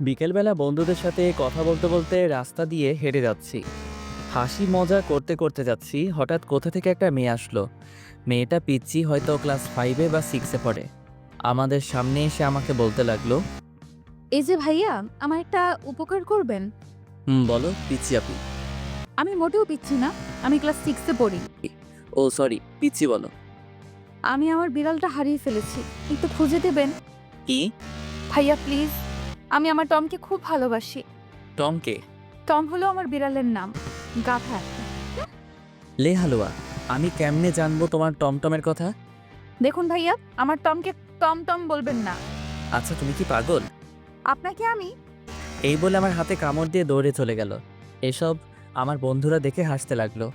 বিকেলবেলা বন্ধুদের সাথে কথা বলতে বলতে রাস্তা দিয়ে হেঁটে যাচ্ছি। হাসি মজা করতে করতে যাচ্ছি, হঠাৎ কোথা থেকে একটা মেয়ে আসলো। মেয়েটা পিচ্ছি, হয়তো ক্লাস 5-এ বা 6-এ পড়ে। আমাদের সামনে এসে আমাকে বলতে লাগলো, এই যে ভাইয়া, আমার একটা উপকার করবেন? বলো পিচ্ছি আপি। আমি মোটেও পিচ্ছি না। আমি ক্লাস 6 এ পড়ি। ও সরি, পিচ্ছি বলো। আমি আমার বিড়ালটা হারিয়ে ফেলেছি। একটু খুঁজে দেবেন? কি? ভাইয়া প্লিজ। আমি আমার টমকে খুব ভালোবাসি। টমকে? টম হলো আমার বিড়ালের নাম। গাধা একটা। লে হালুয়া, আমি কেমনে জানবো তোমার টমটমের কথা? দেখুন ভাইয়া, আমার টমকে টম টম বলবেন না। আচ্ছা তুমি কি পাগল? আপনাকে আমি এই বলে আমার হাতে কামড় দিয়ে দৌড়ে চলে গেল। এসব আমার বন্ধুরা দেখে হাসতে লাগলো।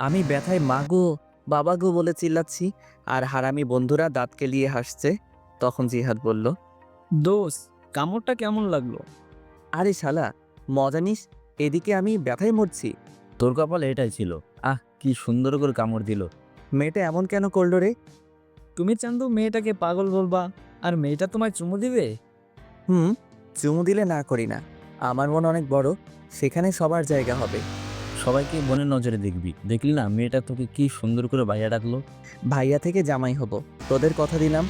আমি ব্যথায় মাগো বাবা গো বলে চিল্লাচ্ছি, আর হারামি বন্ধুরা দাঁত কেলিয়ে হাসছে। তখন জিহাদ বলল, দোস্ত, কামড়টা কেমন লাগলো? আরে শালা, মজা নিস, এদিকে আমি ব্যথায় মরছি। তোর কপালে এটাই ছিল। কি সুন্দর করে কামড় দিল। মেয়েটা এমন কেন করলো রে? তুমি চান্দু মেয়েটাকে পাগল বলবা, আর মেয়েটা তোমায় চুমু দিবে? চুমু দিলে না করি না, আমার মন অনেক বড়, সেখানে সবার জায়গা হবে। সবাইকে বোনের নজরে দেখবি। দেখলি না মেয়েটা তোকে কি সুন্দর করে ভাইয়া ডাকলো। ভাইয়া থেকে জামাই হব, তোদের কথা দিলাম।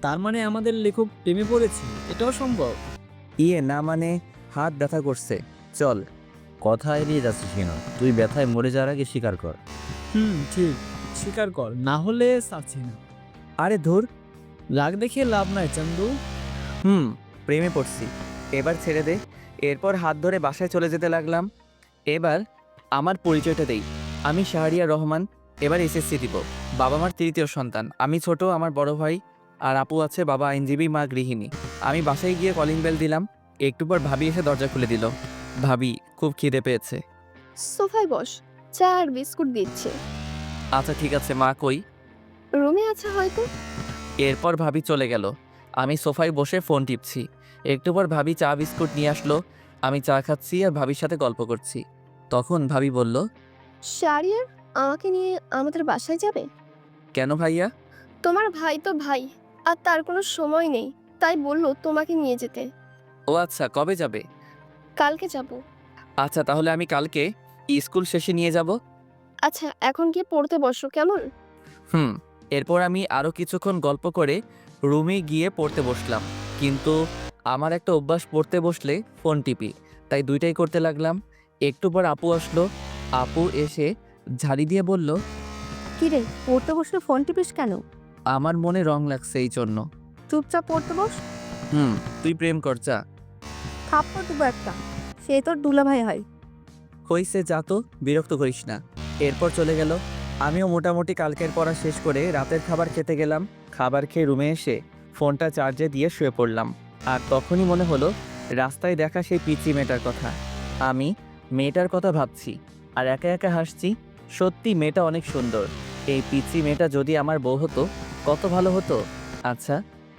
তার মানে আমাদের লেখক প্রেমে পড়েছে, এটাও সম্ভব? ইয়ে না মানে, হাত ব্যথা করছে, চল। কথা এড়িয়ে যাচ্ছিস কেন? তুই ব্যথায় মরে যাওয়ার আগে স্বীকার কর। ঠিক, স্বীকার কর, না হলে চাচ্ছি না। আরে ধুর। রাগ দেখিয়ে লাভ নাই চান্দু। প্রেমে পড়ছি, এবার ছেড়ে দে। এরপর হাত ধরে বাসায় চলে যেতে লাগলাম। এবার আমার পরিচয়টা দেই, আমি শাহরিয়ার রহমান। এবার এসএসসি দিব। বাবা মার তৃতীয় সন্তান, আমি ছোট, আমার বড় ভাই আর আপু আছে, বাবা আইনজীবী, মা গৃহিণী। আমি বাসায় গিয়ে কলিং বেল দিলাম, একটু পর ভাবি এসে দরজা খুলে দিল। ভাবি, খুব খিদে পেয়েছে। সোফায় বস, চা আর বিস্কুট দিচ্ছে। আচ্ছা ঠিক আছে, মা কই? রুমে আছে হয়তো। এরপর ভাবি চলে গেল। আমি সোফায় বসে ফোন টিপছি। একটু পর ভাবি চা বিস্কুট নিয়ে আসলো। আমি চা খাচ্ছি আর ভাবির সাথে গল্প করছি। তখন ভাবি বলল, শারিয়ার আমাকে নিয়ে আমাদের বাসায় যাবে? কেন ভাইয়া? তোমার ভাই তো ভাই, আর তার কোনো সময় নেই, তাই বললো তোমাকে নিয়ে যেতে। ও আচ্ছা, কবে যাবে? কালকে যাব। আচ্ছা তাহলে আমি কালকে স্কুল শেষে নিয়ে যাব। আচ্ছা এখন গিয়ে পড়তে বসো কেমন? হুম। এরপর আমি আরও কিছুক্ষণ গল্প করে রুমে গিয়ে পড়তে বসলাম। কিন্তু আমার একটা অভ্যাস, পড়তে বসলে ফোন টিপি, তাই দুইটাই করতে লাগলাম। একটু পর আপু আসলো। আপু এসে ঝাড়ি দিয়ে বলল, কিরে, পড়তে বসলে ফোন টিপিস কেন? আমার মনে রং লাগছে এই জন্য। চুপচাপ পড়তে বস। তুই প্রেম কর যা। থাপ্পড় দেবো একটা। সে তোর দুলাভাই হয়। হইছে, যা তো, বিরক্ত করিস না। এরপর চলে গেল। আমিও মোটামুটি কালকের পড়া শেষ করে রাতের খাবার খেতে গেলাম। খাবার খেয়ে রুমে এসে ফোনটা চার্জে দিয়ে শুয়ে পড়লাম। আর তখনই মনে হলো রাস্তায় দেখা সেই পিচ্চি মেয়েটার কথা। আমি মেয়েটার কথা ভাবছি আর একা একা হাসছি। সত্যি মেয়েটা অনেক সুন্দর। এই পিচ্চি মেয়েটা যদি আমার বউ হতো কত ভালো হতো। আচ্ছা,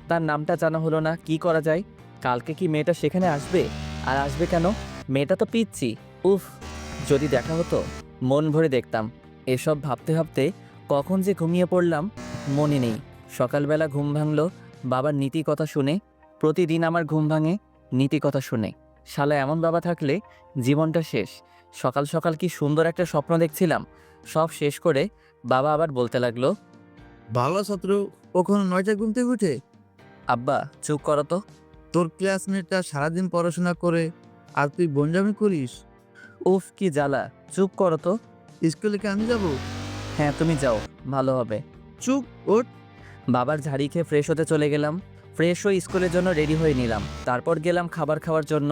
তার নামটা জানা হলো না, কি করা যায়? কালকে কি মেয়েটা সেখানে আসবে? আর আসবে কেন? মেয়েটা তো পিচ্চি। উফ, যদি দেখা হতো মন ভরে দেখতাম। এসব ভাবতে ভাবতে কখন যে ঘুমিয়ে পড়লাম মনে নেই। সকালবেলা ঘুম ভাঙলো বাবার নীতি কথা শুনে। প্রতিদিন আমার ঘুম ভাঙে নীতি কথা শুনে। শালা এমন বাবা থাকলে জীবনটা শেষ। সকাল সকাল কি সুন্দর একটা স্বপ্ন দেখছিলাম, সব শেষ করে বাবা আবার বলতে লাগলো, ভালো ছাত্র কখনো 9টায় ঘুম থেকে উঠে? আব্বা চুপ করো তো। তোর ক্লাসমেটটা সারাদিন পড়াশোনা করে আর তুই বনজামি করিস? উফ কি জ্বালা, চুপ করো তো। স্কুলে কি আমি যাবো? হ্যাঁ তুমি যাও, ভালো হবে। চুপ ওঠ। বাবার ঝাড়ি খেয়ে ফ্রেশ হতে চলে গেলাম। ফ্রেশ হয়ে স্কুলের জন্য রেডি হয়ে নিলাম। তারপর গেলাম খাবার খাওয়ার জন্য।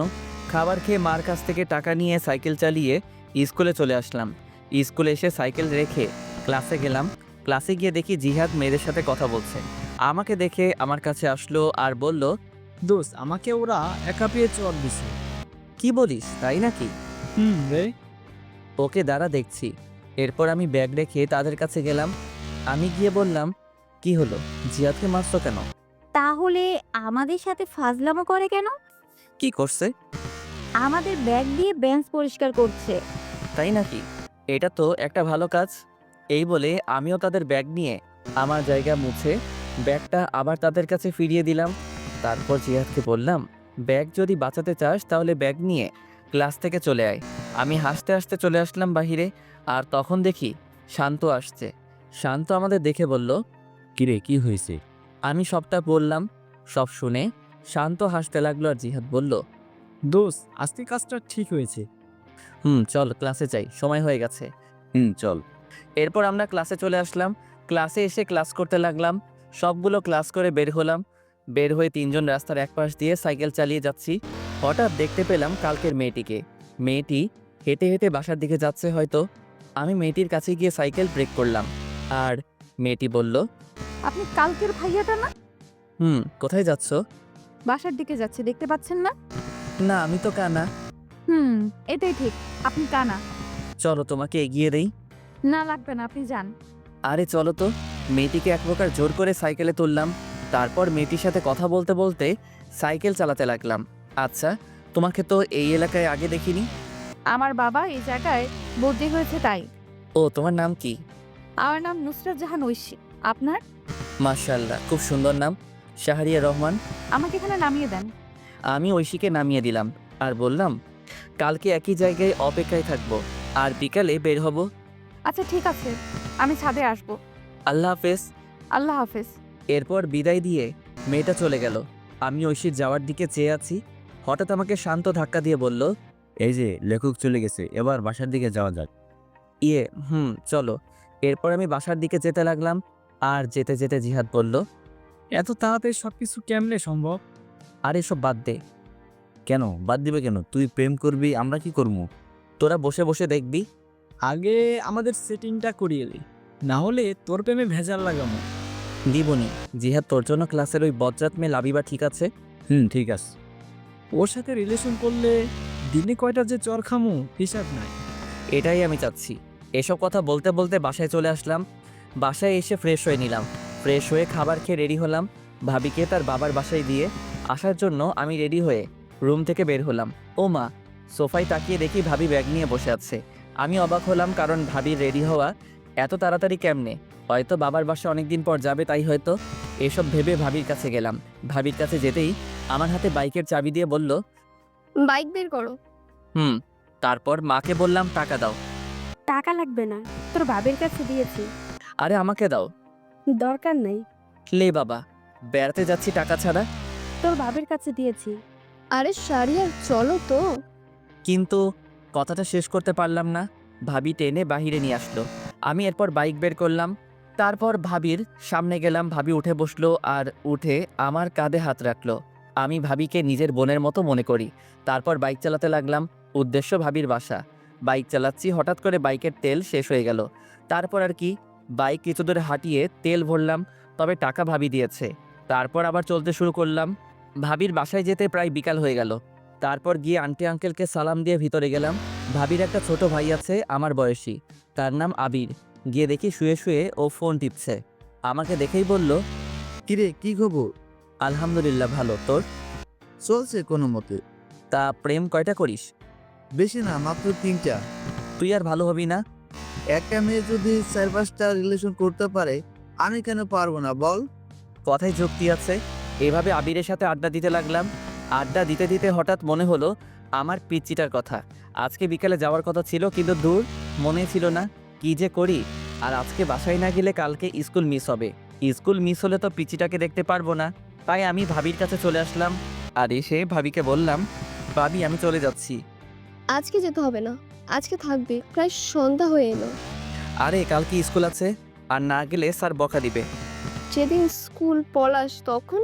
খাবার খেয়ে মার কাছ থেকে টাকা নিয়ে সাইকেল চালিয়ে স্কুলে চলে আসলাম। স্কুলে এসে সাইকেল রেখে ক্লাসে গেলাম। ক্লাসে গিয়ে দেখি জিহাদ মেয়েদের সাথে কথা বলছে। আমাকে দেখে আমার কাছে আসলো আর বলল, দোস্ত, আমাকে ওরা একা পেয়ে চট দিছে। কি বলিস, তাই নাকি? রে। ওকে দাঁড়া দেখছি। এরপর আমি ব্যাগ রেখে তাদের কাছে গেলাম। আমি গিয়ে বললাম, কি হলো, জিহাদকে মারছো কেন? তাহলে আমাদের সাথে ফাজলামো করে কেন? কি করছে? আমাদের ব্যাগ দিয়ে বেঞ্চ পরিষ্কার করছে। তাই নাকি? এটা তো একটা ভালো কাজ। এই বলে আমিও তাদের ব্যাগ নিয়ে আমার জায়গা মুছে ব্যাগটা আবার তাদের কাছে ফিরিয়ে দিলাম। তারপর জিহাদকে বললাম, ব্যাগ যদি বাঁচাতে চাস তাহলে ব্যাগ নিয়ে ক্লাস থেকে চলে আয়। আমি হাসতে হাসতে চলে আসলাম বাহিরে, আর তখন দেখি শান্ত আসছে। শান্ত আমাদের দেখে বলল, কিরে কি হয়েছে? আমি সবটা বললাম। সব শুনে শান্ত হাসতে লাগলো, আর জিহাদ বলল, দোস্ত আজকে কাজটা ঠিক হয়েছে। চল ক্লাসে যাই, সময় হয়ে গেছে। চল। এরপর আমরা ক্লাসে চলে আসলাম। ক্লাসে এসে ক্লাস করতে লাগলাম। সবগুলো ক্লাস করে বের হলাম। বের হয়ে তিনজন রাস্তার এক পাশ দিয়ে সাইকেল চালিয়ে যাচ্ছি। হঠাৎ দেখতে পেলাম কালকের মেয়েটিকে। মেয়েটি হেঁটে হেঁটে বাসার দিকে যাচ্ছে হয়তো। আমি মেয়েটির কাছে গিয়ে সাইকেল ব্রেক করলাম, আর মেয়েটি বলল, আপনি কালকের ভাইয়াটা না? কোথায় যাচ্ছ? বাসার দিকে যাচ্ছে, দেখতে পাচ্ছেন না? না, আমি তো কানা। এটাই ঠিক, আপনি কানা। চলো তোমাকে এগিয়ে দেই। না লাগবে না, আপনি যান। আরে চলো তো। মেয়েটিকে এক প্রকার জোর করে সাইকেলে তুললাম। তারপর মেয়েটির সাথে কথা বলতে বলতে সাইকেল চালাতে লাগলাম। আচ্ছা, তোমাকে তো এই এলাকায় আগে দেখিনি। আমার বাবা এই জায়গায় বদলি হয়েছে তাই। ও, তোমার নাম কি? আমার নাম নুসরাত জাহান ঐশী। আপনার? মাশাআল্লাহ, খুব সুন্দর নাম, শাহরিয়া রহমান। আমাকে এখানে নামিয়ে দেন। আমি ঐশীকে নামিয়ে দিলাম আর বললাম, কালকে একই জায়গায় অপেক্ষায় থাকবো, আর বিকালে বের হব। আচ্ছা ঠিক আছে, আমি ছাদে আসবো। আল্লাহ হাফেজ। আল্লাহ হাফেজ। এরপর বিদায় দিয়ে মেয়েটা চলে গেল। আমি ঐশীর যাওয়ার দিকে চেয়ে আছি। হঠাৎ আমাকে শান্ত ধাক্কা দিয়ে বলল, এই যে লেখক চলে গেছে, এবার বাসার দিকে যাওয়া যাক। চলো। এরপর আমি বাসার দিকে যেতে লাগলাম, আর যেতে যেতে জিহাদ বলল, এত তাড়াতাড়ি সবকিছু কেমনে সম্ভব? আর এসব বাদ দে। কেন বাদ দিবে কেন? তুই প্রেম করবি, আমরা কি করবো? তোরা বসে বসে দেখবি। আগে আমাদের সেটিংটা করিয়ে দি, না হলে তোর প্রেমে ভেজাল লাগামো। দিবনি। জিহাদ, তোর জন্য ক্লাসের ওই বজ্জাত মেয়ে লাবিবা ঠিক আছে? ঠিক আছে। ওর সাথে রিলেশন করলে দিনে কয়টা যে চর খামু হিসাব নাই। এটাই আমি চাচ্ছি। এসব কথা বলতে বলতে বাসায় চলে আসলাম। বাসায় এসে ফ্রেশ হয়ে নিলাম। ফ্রেশ হয়ে খাবার খেয়ে রেডি হলাম। ভাবিকে তার বাবার বাসায় দিয়ে আসার জন্য আমি রেডি হয়ে রুম থেকে বের হলাম। ও মা, সোফায় তাকিয়ে দেখি ভাবি ব্যাগ নিয়ে বসে আছে। আমি অবাক হলাম, কারণ ভাবির রেডি হওয়া এত তাড়াতাড়ি কেমনে? হয়তো বাবার বাসা অনেকদিন পর যাবে, তাই হয়তো। এসব ভেবে ভাবির কাছে গেলাম। ভাবির কাছে যেতেই আমার হাতে বাইকের চাবি দিয়ে বলল, বাইক বের করো। তারপর মাকে বললাম, টাকা দাও। টাকা লাগবে না, তোর বাবার কাছে দিয়েছি। আরে আমাকে দাও। দরকার নাই, লে বাবা, বেড়াতে যাচ্ছি টাকা ছাড়া। তোর বাবার কাছে দিয়েছি। আরে শারিয়া, চলো তো। কিন্তু কথাটা শেষ করতে পারলাম না। ভাবি টেনে বাহিরে নিয়ে আসলো। আমি এরপর বাইক বের করলাম। তারপর ভাবির সামনে গেলাম। ভাবি উঠে বসলো, আর উঠে আমার কাঁধে হাত রাখলো। আমি ভাবিকে নিজের বোনের মতো মনে করি। তারপর বাইক চালাতে লাগলাম। উদ্দেশ্য ভাবির বাসা। বাইক চালাচ্ছি, হঠাৎ করে বাইকের তেল শেষ হয়ে গেল। তারপর আর কি, বাইক কিছু দূরে হাঁটিয়ে তেল ভরলাম, তবে টাকা ভাবি দিয়েছে। তারপর আবার চলতে শুরু করলাম। ভাবির বাসায় যেতে প্রায় বিকাল হয়ে গেল। তারপর গিয়ে আন্টি আঙ্কেলকে সালাম দিয়ে ভিতরে গেলাম। ভাবির একটা ছোট ভাই আছে আমার বয়সী, তার নাম আবির। গিয়ে দেখি শুয়ে শুয়ে ও ফোন টিপছে। আমাকে দেখেই বলল, কিরে, কি খবর? আলহামদুলিল্লাহ ভালো, তোর? চলছে কোনো মতে। তা প্রেম কয়টা করিস? বেশি না, মাত্র 3টা। তুই আর ভালো হবি না? একটা মেয়ে যদি 4-5টা রিলেশন করতে পারে, আমি কেন পারবো না বল? কথায় যুক্তি আছে। এভাবে আবিরের সাথে আড্ডা দিতে লাগলাম। আড্ডা দিতে দিতে হঠাৎ মনে হলো আমার পিচ্চিটার কথা। আজকে বিকালে যাওয়ার কথা ছিল, কিন্তু দূর, মনে ছিল না। কি যে করি। আর আজকে বাসায় না গেলে কালকে স্কুল মিস হবে। স্কুল মিস হলে তো পিচ্চিটাকে দেখতে পারবো না। তাই আমি ভাবির কাছে চলে আসলাম, আর এসে ভাবিকে বললাম, ভাবি আমি চলে যাচ্ছি। আজকে যেতে হবে না, আজকে থাকবে, প্রায় সন্ধ্যা হয়ে এলো। আরে কালকে স্কুল আছে, আর না গেলে স্যার বকা দিবে। যেদিন স্কুল পলাশ তখন।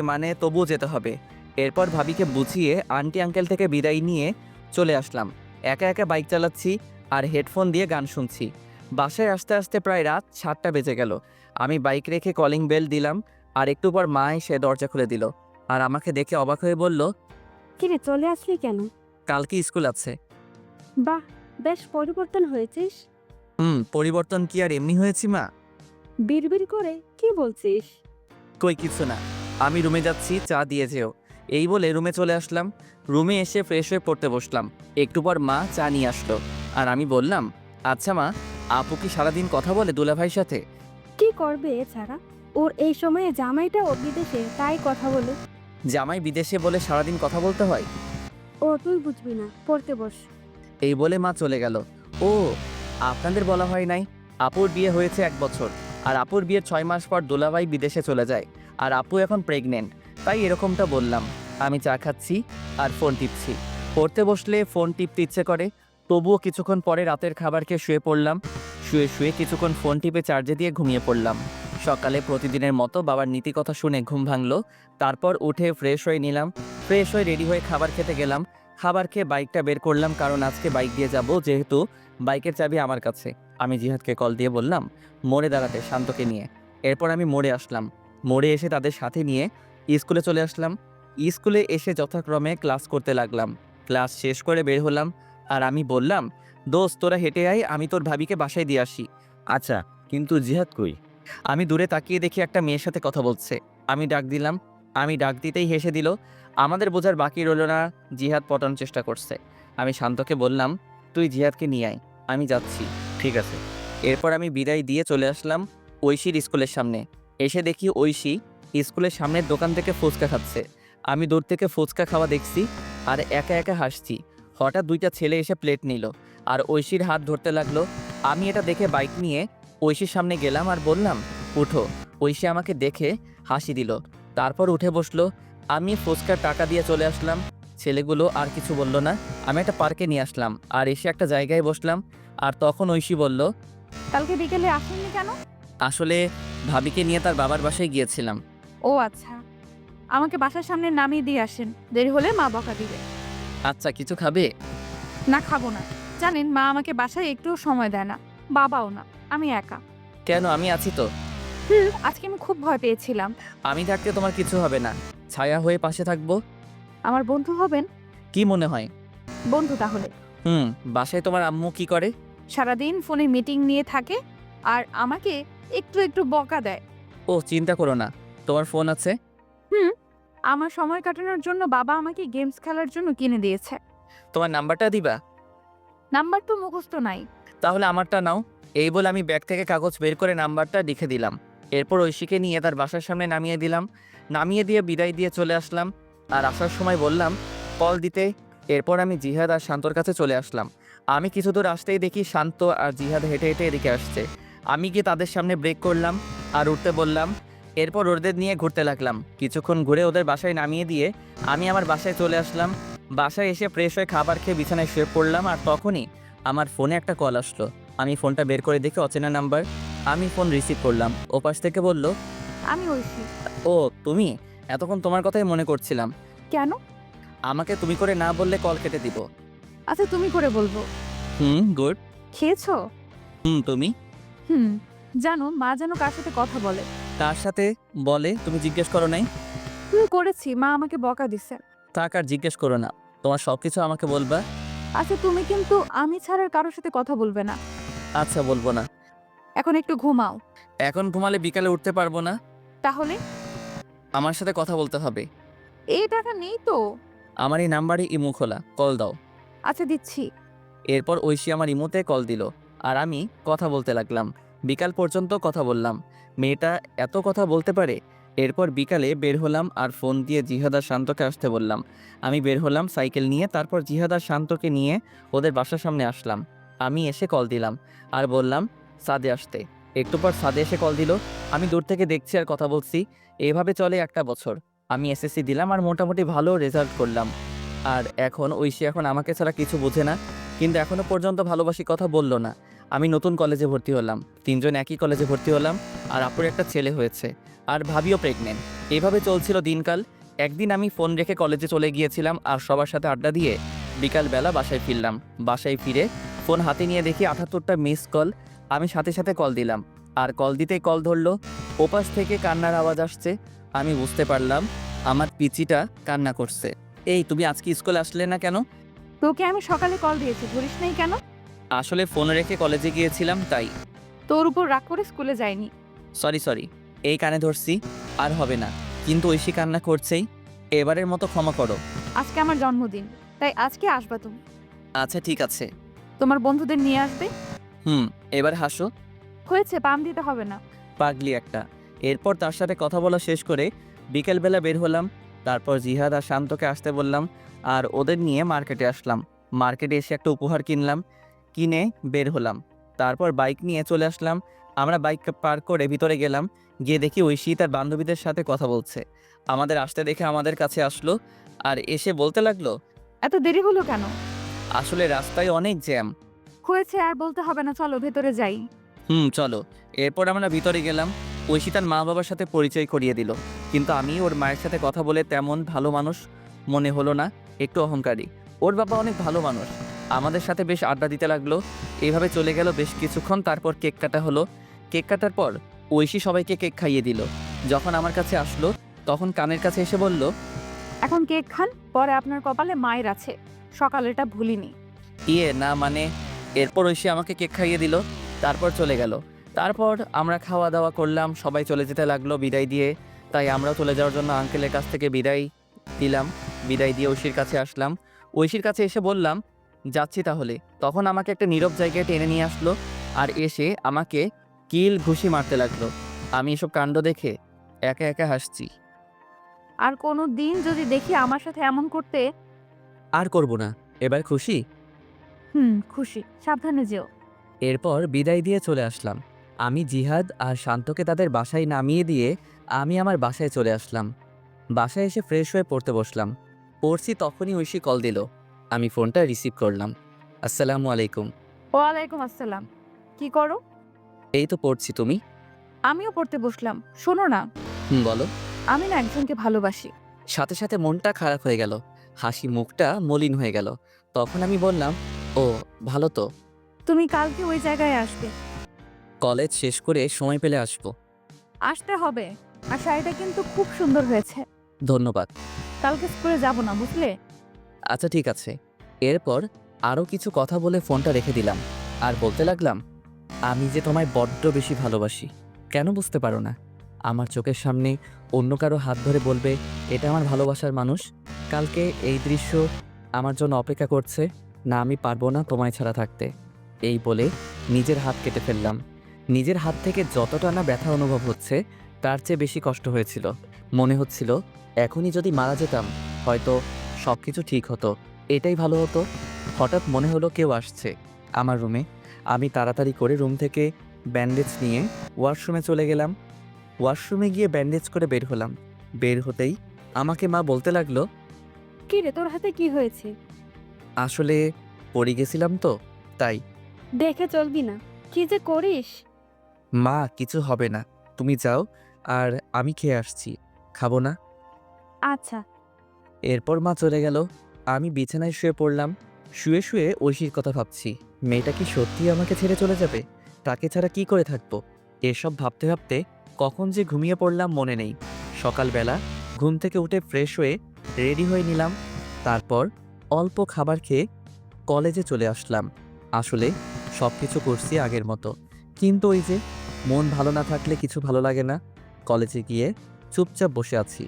মানে তবুও যেতে হবে। এরপর ভাবিকে বুঝিয়ে আন্টি আঙ্কেল থেকে বিদায় নিয়ে চলে আসলাম। একা একা বাইক চালাচ্ছি আর হেডফোন দিয়ে গান শুনছি। বাসায় আসতে আসতে প্রায় রাত 7টা বেজে গেল। আমি বাইক রেখে কলিং বেল দিলাম, আর একটু পর মা এসে দরজা খুলে দিল, আর আমাকে দেখে অবাক হয়ে বলল, কিরে চলে আসলি কেন? কালকে স্কুল আছে। বাহ, বেশ পরিবর্তন হয়েছিস। পরিবর্তন কি আর এমনি হয়েছি মা? বিড়বিড় করে কি বলছিস? কই কিছু না, আমি রুমে যাচ্ছি, চা দিয়ে যেও। এই বলে রুমে চলে আসলাম। রুমে এসে ফ্রেশ হয়ে পড়তে বসলাম। একটু পর মা চা নিয়ে আসলো, আর আমি বললাম, আচ্ছা মা, আপু কি সারাদিন কথা বলে দুলাভাইয়ের সাথে? কি করবে এছাড়া? ওর এই সময়ে জামাইটা ও বিদেশে, তাই কথা বলে। জামাই বিদেশে বলে সারাদিন কথা বলতে হয়। ও তুই বুঝবি না, পড়তে বস। এই বলে মা চলে গেল। ও, আপনাদের বলা হয় নাই, আপুর বিয়ে হয়েছে 1 বছর, আর আপুর বিয়ের 6 মাস পর দোলাভাই বিদেশে চলে যায়, আর আপু এখন প্রেগনেন্ট, তাই এরকমটা বললাম। আমি চা খাচ্ছি আর ফোন টিপছি। পড়তে বসলে ফোন টিপতে ইচ্ছে করে, তবুও কিছুক্ষণ পরে রাতের খাবার খেয়ে শুয়ে পড়লাম। শুয়ে শুয়ে কিছুক্ষণ ফোন টিপে চার্জে দিয়ে ঘুমিয়ে পড়লাম। সকালে প্রতিদিনের মতো বাবার নীতি কথা শুনে ঘুম ভাঙলো। তারপর উঠে ফ্রেশ হয়ে নিলাম। ফ্রেশ হয়ে রেডি হয়ে খাবার খেতে গেলাম। খাবার খেয়ে বাইকটা বের করলাম, কারণ আজকে বাইক দিয়ে যাব, যেহেতু বাইকের চাবি আমার কাছে। আমি জিহাদকে কল দিয়ে বললাম মোড়ে দাঁড়াতে শান্তকে নিয়ে। এরপর আমি মোড়ে আসলাম। মোড়ে এসে তাদের সাথে নিয়ে স্কুলে চলে আসলাম। স্কুলে এসে যথাক্রমে ক্লাস করতে লাগলাম। ক্লাস শেষ করে বের হলাম, আর আমি বললাম দোস্ত তোরা হেঁটে আয়, আমি তোর ভাবিকে বাসায় দিয়ে আসি। আচ্ছা, কিন্তু জিহাদ কই? আমি দূরে তাকিয়ে দেখি একটা মেয়ের সাথে কথা বলছে। আমি ডাক দিলাম। আমি ডাক দিতেই হেসে দিল। আমাদের বোঝার বাকি রইল না, জিহাদ পটানোর চেষ্টা করছে। আমি শান্তকে বললাম তুই জিহাদকে নিয়ে আয়, আমি যাচ্ছি। ঠিক আছে। এরপর আমি বিদায় দিয়ে চলে আসলাম ঐশীর স্কুলের সামনে। এসে দেখি ঐশী স্কুলের সামনের দোকান থেকে ফুচকা খাচ্ছে। আমি দূর থেকে ফুচকা খাওয়া দেখছি আর একা একা হাসছি। হঠাৎ 2টা ছেলে এসে প্লেট নিল আর ঐশীর হাত ধরতে লাগলো। আমি এটা দেখে বাইক নিয়ে ঐশীর সামনে গেলাম আর বললাম উঠো। ঐশী আমাকে দেখে হাসি দিল, তারপর উঠে বসলো। আমি ফুচকার টাকা দিয়ে চলে আসলাম। ছেলেগুলো আর কিছু বলল না। আমি একটা পার্কে নিয়ে আসলাম আর এসে একটা জায়গায় বসলাম। আর তখন ঐশী বলল কালকে বিকেলে আসেননি কেন? আসলে ভাবিকে নিয়ে তার বাবার বাসায় গিয়েছিলাম। ও আচ্ছা, আমাকে বাসার সামনে নামিয়ে দিয়ে আসেন, দেরি হলে মা বকা দিবে। আচ্ছা, কিছু খাবে? না খাবো না, জানেন মা আমাকে বাসায় একটুও সময় দেয় না, বাবাও না, আমি একা। কেন, আমি আছি তো। আজকে আমি খুব ভয় পেয়েছিলাম। আমি থাকতে তোমার কিছু হবে না, ছায়া হয়ে পাশে থাকবো। আমার বন্ধু হবেন? কি মনে হয়? বন্ধু তাহলে। বাসায় তোমার আম্মু কি করে? সারাদিন ফোনে মিটিং নিয়ে থাকে আর আমাকে একটু একটু বকা দেয়। ও, চিন্তা করো না, তোমার ফোন আছে। আমার সময় কাটানোর জন্য বাবা আমাকে গেমস খেলার জন্য কিনে দিয়েছে। তোমার নাম্বারটা দিবা? নাম্বার তো মুখস্থ নাই। তাহলে আমারটা নাও। এই বলে আমি ব্যাগ থেকে কাগজ বের করে নাম্বারটা লিখে দিলাম। এরপর ঐশীকে নিয়ে তার বাসার সামনে নামিয়ে দিলাম। নামিয়ে দিয়ে বিদায় দিয়ে চলে আসলাম। আর আসার সময় বললাম কল দিতে। এরপর আমি জিহাদ আর শান্তর কাছে চলে আসলাম। আমি কিছু দূর আসতেই দেখি শান্ত আর জিহাদ হেঁটে হেঁটে এদিকে আসছে। আমি গিয়ে তাদের সামনে ব্রেক করলাম আর উঠতে বললাম। এরপর ওদের নিয়ে ঘুরতে লাগলাম। কিছুক্ষণ ঘুরে ওদের বাসায় নামিয়ে দিয়ে আমি আমার বাসায় চলে আসলাম। বাসায় এসে ফ্রেশ হয়ে খাবার খেয়ে বিছানায় শুয়ে পড়লাম। আর তখনই আমার ফোনে একটা কল আসলো। আমি ফোনটা বের করে দেখি অচেনা নাম্বার। আমি ফোন রিসিভ করলাম। ওপাশ থেকে বলল আমি ঐশী। ও তুমি? এতক্ষণ তোমার কথাই মনে করছিলাম। কেন? আমাকে তুমি করে না বললে কল কেটে দিব। আচ্ছা তুমি করে বলবো। গুড। খেয়েছো? তুমি? জানো মা যেন কার সাথে কথা বলে। কার সাথে বলে তুমি জিজ্ঞেস করো নাই? করেছি, মা আমাকে বকা দিছে। তাক আর জিজ্ঞেস করো না, তোমার সব কিছু আমাকে বলবা। আচ্ছা তুমি কিন্তু আমি ছাড়া আর কারোর সাথে কথা বলবে না। আচ্ছা, বলবো না। এখন একটু ঘুমাও। এখন ঘুমালে বিকালে উঠতে পারবো না। তাহলে? আমার সাথে কথা বলতে হবে। এই টাকা নেই তো। আমার এই নাম্বারে ইমো খোলা, কল দাও। আচ্ছা দিচ্ছি। এরপর ঐশী আমার ইমোতে কল দিল আর আমি কথা বলতে লাগলাম। বিকাল পর্যন্ত কথা বললাম। মেয়েটা এত কথা বলতে পারে। এরপর বিকালে বের হলাম আর ফোন দিয়ে জিহাদ আর শান্তকে আসতে বললাম। আমি বের হলাম সাইকেল নিয়ে। তারপর জিহাদ আর শান্তকে নিয়ে ওদের বাসার সামনে আসলাম। আমি এসে কল দিলাম আর বললাম সাদে আসতে। একটু পর সাদে এসে কল দিল। আমি দূর থেকে দেখছি আর কথা বলছি। এভাবে চলে 1টা বছর। আমি এসএসসি দিলাম আর মোটামুটি ভালো রেজাল্ট করলাম। আর এখন ঐশী এখন আমাকে ছাড়া কিছু বোঝে না, কিন্তু এখনো পর্যন্ত ভালোবাসি কথা বললো না। আমি নতুন কলেজে ভর্তি হলাম, 3জন একই কলেজে ভর্তি হলাম। আর আপুর একটা ছেলে হয়েছে আর ভাবিও প্রেগনেন্ট। এভাবে চলছিল দিনকাল। একদিন আমি ফোন রেখে কলেজে চলে গিয়েছিলাম আর সবার সাথে আড্ডা দিয়ে বিকালবেলা বাসায় ফিরলাম। বাসায় ফিরে ফোন হাতে নিয়ে দেখি 78টা মিস কল। আমি সাথে সাথে কল দিলাম আর কল দিতেই কল ধরলো। ওপাশ থেকে কান্নার আওয়াজ আসছে। আমি বুঝতে পারলাম আমার পিচিটা কান্না করছে। এই তুমি আজকে স্কুলে আসলে না কেন? তোকে আমি সকালে কল দিয়েছি, ধরিস নাই কেন? আসলে ফোন রেখে কলেজে গিয়েছিলাম তাই। তোর উপর রাগ করে স্কুলে যাইনি। সরি, এই কানে ধরছি, আর হবে না। কিন্তু ঐশী কান্না করছেই, এবারের মতো ক্ষমা করো। আজকে আমার জন্মদিন, তাই আজকে আসবা তুমি। আচ্ছা ঠিক আছে। তোমার বন্ধুদের নিয়ে আসবে। এবার হাসো। হয়েছে, পাম দিতে হবে না। পাগলি একটা। এরপর তার সাথে কথা বলা শেষ করে বিকেলবেলা বের হলাম। তারপর জিহাদ আর শান্তকে আসতে বললাম আর ওদের নিয়ে মার্কেটে আসলাম। মার্কেটে এসে একটা উপহার কিনলাম, কিনে বের হলাম। তারপর বাইক নিয়ে চলে আসলাম। আমরা বাইক পার্ক করে ভিতরে গেলাম, গিয়ে দেখি ঐশী তার বান্ধবীদের সাথে কথা বলছে। আমাদের আসতে দেখে আমাদের কাছে আসলো আর এসে বলতে লাগলো, এত দেরি হলো কেন? আসলে রাস্তায় অনেক জ্যাম। হয়েছে, আর বলতে হবে না, চলো ভেতরে যাই। চলো। এরপর আমরা ভিতরে গেলাম। ঐশী তার মা বাবার সাথে পরিচয় করিয়ে দিল, কিন্তু আমি ওর মায়ের সাথে কথা বলে তেমন ভালো মানুষ মনে হলো না, একটু অহংকারী। ওর বাবা অনেক ভালো মানুষ, আমাদের সাথে বেশ আড্ডা দিতে লাগলো। এইভাবে চলে গেল বেশ কিছুক্ষণ। তারপর কেক কাটা হলো। কেক কাটার পর ঐশী সবাইকে কেক খাইয়ে দিল। যখন আমার কাছে আসলো তখন কানের কাছে এসে বলল, এখন কেক খান, পরে আপনার কপালে মায়ের আছে, সকালেটা ভুলিনি। না মানে। এরপর ঐশী আমাকে কেক খাইয়ে দিল, তারপর চলে গেল। তারপর আমরা খাওয়া দাওয়া করলাম, সবাই চলে যেতে লাগলো বিদায় দিয়ে। তাই আমরাও চলে যাওয়ার জন্য আঙ্কেলের কাছ থেকে বিদায় দিলাম। বিদায় দিয়ে ঐশীর কাছে আসলাম। ঐশীর কাছে এসে বললাম, যাচ্ছি তাহলে। তখন আমাকে একটা নীরব জায়গায় টেনে নিয়ে আসলো আর এসে আমাকে কিল ঘুষি মারতে লাগলো। আমি এসব কাণ্ড দেখে একা একা হাসছি। আর কোনো দিন যদি দেখি আমার সাথে এমন করতে। আর করব না, এবার খুশি? খুশি, সাবধানে যেও। এরপর বিদায় দিয়ে চলে আসলাম। আমি জিহাদ আর শান্তকে তাদের বাসায় নামিয়ে দিয়ে আমি আমার বাসায় চলে আসলাম। বাসায় এসে ফ্রেশ হয়ে পড়তে বসলাম। পড়ছি তখনই ঐশী কল দিল। আমি ফোনটা রিসিভ করলাম। আসসালামু আলাইকুম। ওয়ালাইকুম আসসালাম। কি করো? এই তো পড়ছি, তুমি? আমিও পড়তে বসলাম। শোনো না, বলো। আমি না একজনকে ভালোবাসি। সাথে সাথে মনটা খারাপ হয়ে গেল, হাসি মুখটা মলিন হয়ে গেল। তখন আমি বললাম, ও ভালো তো। তুমি কালকে ওই জায়গায় আসবে। কলেজ শেষ করে সময় পেলে আসবো। আসতে হবে। আর শাড়িটা কিন্তু খুব সুন্দর হয়েছে। ধন্যবাদ। কালকে স্কুলে যাব না, বুঝলে? আচ্ছা ঠিক আছে। এরপর আরও কিছু কথা বলে ফোনটা রেখে দিলাম আর বলতে লাগলাম, আমি যে তোমায় বড্ড বেশি ভালোবাসি। কেন বুঝতে পারো না? আমার চোখের সামনে অন্য কারো হাত ধরে বলবে এটা আমার ভালোবাসার মানুষ। কালকে এই দৃশ্য আমার জন্য অপেক্ষা করছে। না, আমি পারবো না তোমায় ছাড়া থাকতে। এই বলে নিজের হাত কেটে ফেললাম। নিজের হাত থেকে যতটা না ব্যথা অনুভব হচ্ছে তার চেয়ে বেশি কষ্ট হয়েছিল। মনে হচ্ছিল এখনই যদি মারা যেতাম হয়তো সব কিছু ঠিক হতো, এটাই ভালো হতো। হঠাৎ মনে হলো কেউ আসছে আমার রুমে। আমি তাড়াতাড়ি করে রুম থেকে ব্যান্ডেজ নিয়ে ওয়াশরুমে চলে গেলাম। ওয়াশরুমে গিয়ে ব্যান্ডেজ করে বের হলাম। বের হতেই আমাকে মা বলতে লাগলো, কি রে, তোর হাতে কি হয়েছে? আসলে পড়ে গেছিলাম তো তাই। দেখে চলবি না, কি যে করিস। মা কিছু হবে না, তুমি যাও, আর আমি খেয়ে আসছি। খাবো না? আচ্ছা। এরপর মা চলে গেল। আমি বিছানায় শুয়ে পড়লাম। শুয়ে শুয়ে ঐশীর কথা ভাবছি। মেয়েটা কি সত্যি আমাকে ছেড়ে চলে যাবে? তাকে ছাড়া কি করে থাকবো? এসব ভাবতে ভাবতে কখন যে ঘুমিয়ে পড়লাম মনে নেই। সকালবেলা ঘুম থেকে উঠে ফ্রেশ হয়ে রেডি হয়ে নিলাম। তারপর অল্প খাবার খেয়ে কলেজে চলে আসলাম। আসলে সব কিছু করছি আগের মতো, কিন্তু ওই যে মন ভালো না থাকলে কিছু ভালো লাগে না। কলেজে গিয়ে চুপচাপ বসে আছি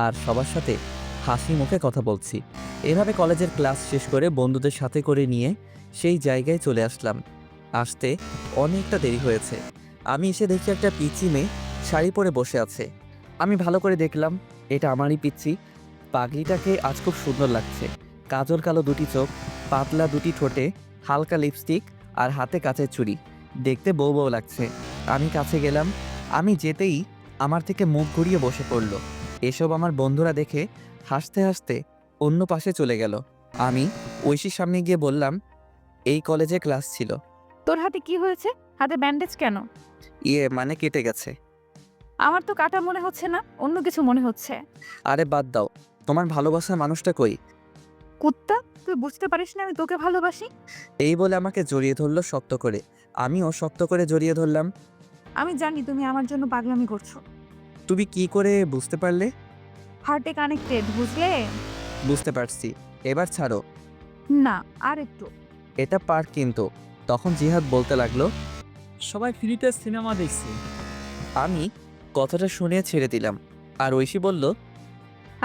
আর সবার সাথে হাসি মুখে কথা বলছি। এভাবে কলেজের ক্লাস শেষ করে বন্ধুদের সাথে করে নিয়ে সেই জায়গায় চলে আসলাম। আসতে অনেকটা দেরি হয়েছে। আমি এসে দেখি একটা পিচ্চি মেয়ে শাড়ি পরে বসে আছে। আমি ভালো করে দেখলাম এটা আমারই পিচ্চি। পাগলিটাকে আজ খুব সুন্দর লাগছে। কাজল কালো দুটি চোখ, পাতলা দুটি ঠোঁটে হালকা লিপস্টিক আর হাতে কাচের চুড়ি, দেখতে বউ বউ লাগছে। আমি কাছে গেলাম। আমি যেতেই আমার থেকে মুখ ঘুরিয়ে বসে পড়ল। এসব আমার বন্ধুরা দেখে হাসতে হাসতে অন্য পাশে চলে গেল। আমি ঐশীর সামনে গিয়ে বললাম, এই কলেজে ক্লাস ছিল। তোর হাতে কি হয়েছে? হাতে ব্যান্ডেজ কেন? মানে কেটে গেছে। আমার তো কাটা মনে হচ্ছে না, অন্য কিছু মনে হচ্ছে। আরে বাদ দাও, তোমার ভালোবাসার মানুষটা কই? কুত্তা, তুই বুঝতে পারিস না আমি তোকে ভালোবাসি? এই বলে আমাকে জড়িয়ে ধরলো শক্ত করে। আমিও শক্ত করে জড়িয়ে ধরলাম। আমি জানি তুমি আমার জন্য পাগলামি করছো। তুমি কি করে বুঝতে পারলে? হার্টে কানেক্টেড, বুঝলে? বুঝতে পারছি, এবার ছাড়ো। না, আর একটু। এটা পার্ক কিন্তু। তখন জিহাদ বলতে লাগলো, সবাই ফ্রিতে সিনেমা দেখছে। আমি কথাটা শুনে ছেড়ে দিলাম। আর ঐশী বলল,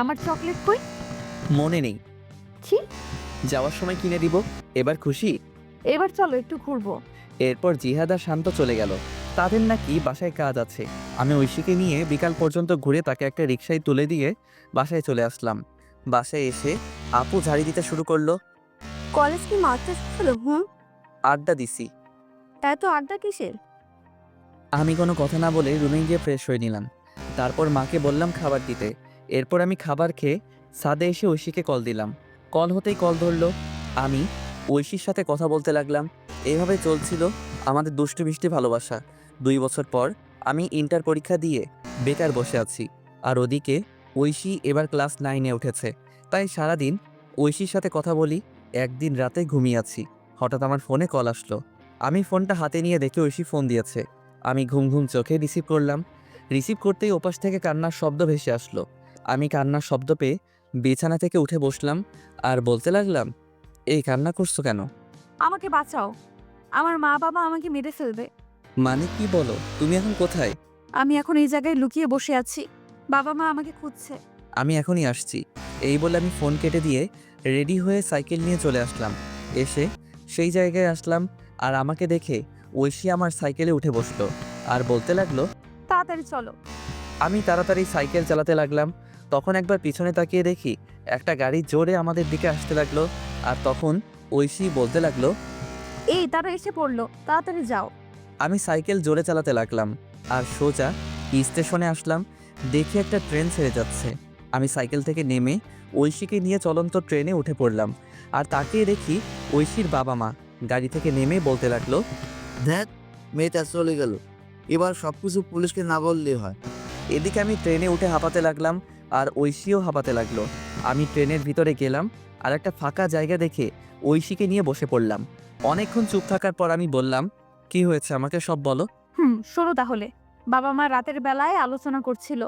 আমার চকলেট কই? মনে নেই, কি? যাওয়ার সময় কিনে দিব। এবার খুশি? এবার চলো একটু ঘুরবো। এরপর জিহাদ আর শান্ত চলে গেল। তাদের নাকি বাসায় কাজ আছে। আমি ঐশীকে নিয়ে বিকাল পর্যন্ত ঘুরে তাকে একটা রিকশায় তুলে দিয়ে বাসায় চলে আসলাম। বাসায় এসে আপু ঝাড়ি দিতে শুরু করলো। কলেজ কি মাত্র হলো? আড্ডা দিছি। এত আড্ডা কিসের? আমি কোনো কথা না বলে রুমে গিয়ে ফ্রেশ হয়ে নিলাম। তারপর মাকে বললাম খাবার দিতে। এরপর আমি খাবার খেয়ে ছাদে এসে ঐশীকে কল দিলাম। কল হতেই কল ধরলো। আমি ঐশীর সাথে কথা বলতে লাগলাম। এভাবে চলছিল আমাদের দুষ্টু মিষ্টি ভালোবাসা। 2 বছর পর আমি ইন্টার পরীক্ষা দিয়ে বেকার বসে আছি। আর ওদিকে ঐশী এবার ক্লাস 9-এ উঠেছে। তাই সারাদিন ঐশীর সাথে কথা বলি। একদিন রাতে ঘুমিয়ে আছি, হঠাৎ আমার ফোনে কল আসলো। আমি ফোনটা হাতে নিয়ে দেখে ঐশী ফোন দিয়েছে। আমি ঘুম ঘুম চোখে রিসিভ করলাম। রিসিভ করতেই ওপাশ থেকে কান্নার শব্দ ভেসে আসলো। আমি কান্নার শব্দ পেয়ে বিছানা থেকে উঠে বসলাম আর বলতে লাগলাম, এই কান্না করছো কেন? আমাকে বাঁচাও, আমার মা বাবা আমাকে মেরে ফেলবে। মানে কি বলো? তুমি এখন কোথায়? আমি এখন এই জায়গায় লুকিয়ে বসে আছি, বাবা মা আমাকে খুঁজছে। আমি এখনই আসছি। এই বলে আমি ফোন কেটে দিয়ে রেডি হয়ে সাইকেল নিয়ে চলে আসলাম। এসে সেই জায়গায় আসলাম আর আমাকে দেখে ঐশী আমার সাইকেলে উঠে বসলো আর বলতে লাগলো। তাড়াতাড়ি চলো। আমি তাড়াতাড়ি সাইকেল চালাতে লাগলাম। তখন একবার পিছনে তাকিয়ে দেখি একটা গাড়ি জোরে আমাদের দিকে আসতে লাগলো। আর তখন ঐশী বলতে লাগলো, এই তারা এসে পড়লো, তাড়াতাড়ি যাও। আমি সাইকেল জোরে চালাতে লাগলাম আর সোজা স্টেশনে আসলাম। দেখি একটা ট্রেন ছেড়ে যাচ্ছে। আমি সাইকেল থেকে নেমে ঐশীকে নিয়ে চলন্ত ট্রেনে উঠে পড়লাম। আর তাকিয়ে দেখি ঐশীর বাবা মা গাড়ি থেকে নেমে বলতে লাগলো, দেখ, মেয়েটা চলে গেল, এবার সবকিছু পুলিশকে না বললেই হয়। এদিকে আমি ট্রেনে উঠে হাঁপাতে লাগলাম আর ঐশীও হাঁপাতে লাগলো। আমি ট্রেনের ভিতরে গেলাম আর একটা ফাঁকা জায়গা দেখে ঐশীকে নিয়ে বসে পড়লাম। অনেকক্ষণ চুপ থাকার পর আমি বললাম, কি হয়েছে আমাকে সব বলো। শোনো তাহলে। বাবা মা রাতের বেলায় আলোচনা করছিল।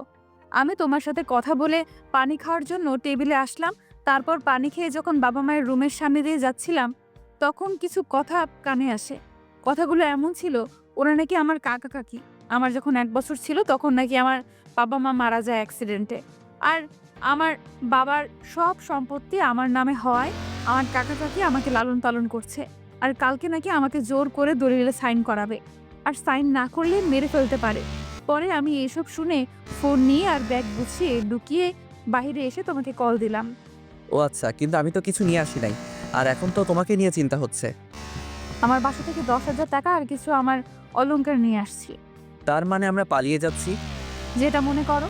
আমি তোমার সাথে কথা বলে পানি খাওয়ার জন্য টেবিলে আসলাম। তারপর পানি খেয়ে যখন বাবা মায়ের রুমের সামনে দিয়ে যাচ্ছিলাম, তখন কিছু কথা কানে আসে। কথাগুলো এমন ছিল, ওরা নাকি আমার কাকা কাকি। আমার যখন 1 বছর ছিল তখন নাকি আমার বাবা মা মারা যায় অ্যাক্সিডেন্টে। আর আমার বাবার সব সম্পত্তি আমার নামে হওয়ায় আমার কাকা কাকি আমাকে লালন পালন করছে। আর কালকে নাকি আমাকে জোর করে দলিলে সাইন করাবে, আর সাইন না করলে মেরে ফেলতে পারে। পরে আমি এসব শুনে ফোন নিয়ে আর ব্যাগ গুছিয়ে লুকিয়ে বাইরে এসে তোমাকে কল দিলাম। ও আচ্ছা, কিন্তু আমি তো কিছু নিয়ে আসি নাই। আর এখন তো তোমাকে নিয়ে চিন্তা হচ্ছে। আমার বাসা থেকে 10,000 টাকা আর কিছু আমার অলংকার নিয়ে আসছি। তার মানে আমরা পালিয়ে যাচ্ছি? যেটা মনে করো।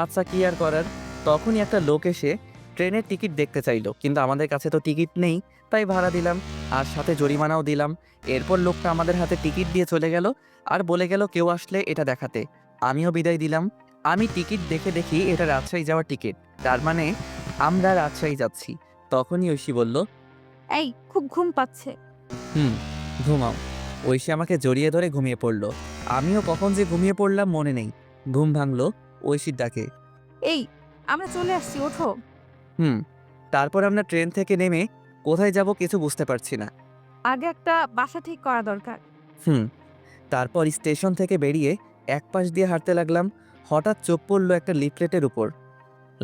আচ্ছা, কি আর করার। তখনই একটা লোক এসে ট্রেনের টিকিট দেখতে চাইলো, কিন্তু আমাদের কাছে তো টিকিট নেই। তাই ভাড়া দিলাম আর সাথে জরিমানাও দিলাম। এরপর লোকটা আমাদের হাতে টিকিট দিয়ে চলে গেল আর বলে গেল কেউ আসলে এটা দেখাতে। আমিও বিদায় দিলাম। আমি টিকিট দেখে দেখি এটা রাজশাহী যাওয়ার টিকিট। তার মানে আমরা রাজশাহী যাচ্ছি। তখনই ঐশী বলল, এই খুব ঘুম পাচ্ছে। ঘুমাও। ঐশী আমাকে জড়িয়ে ধরে ঘুমিয়ে পড়লো। আমিও কখন যে ঘুমিয়ে পড়লাম মনে নেই। ঘুম ভাঙলো ঐশীর ডাকে। এই আমরা চলে আসছি, ওঠো। তারপর আমরা ট্রেন থেকে নেমে কোথায় যাব কিছু বুঝতে পারছি না। আগে একটা বাসা ঠিক করা দরকার। তারপর স্টেশন থেকে বেরিয়ে এক পাশ দিয়ে হাঁটতে লাগলাম। হঠাৎ চোখ পড়লো একটা লিফলেটের উপর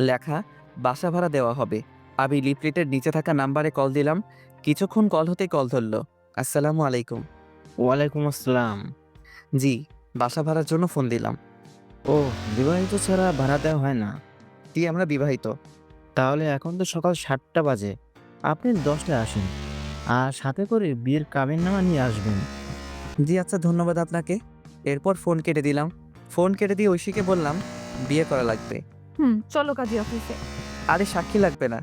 লেখা বাসা ভাড়া দেওয়া হবে। আমি লিফলেটের নিচে থাকা নাম্বারে কল দিলাম। কিছুক্ষণ কল হতে কল ধরলো। আসসালামু আলাইকুম। ওয়ালাইকুম আসসালাম। জি, বাসা ভাড়ার জন্য ফোন দিলাম। ও, বিবাহিত ছাড়া ভাড়া দেওয়া হয় না? জি, আমরা বিবাহিত। তাহলে এখন তো সকাল 7টা বাজে, আপনি 10টায় আসেন আর সাথে করে বিয়ের কাবিননামা নিয়ে আসবেন। জি আচ্ছা, ধন্যবাদ আপনাকে। এরপর ফোন কেটে দিলাম। ফোন কেটে দিয়ে ঐশীকে বললাম, বিয়ে করা লাগবে। চলো কাজী অফিসে। আরে সাক্ষী লাগবে না।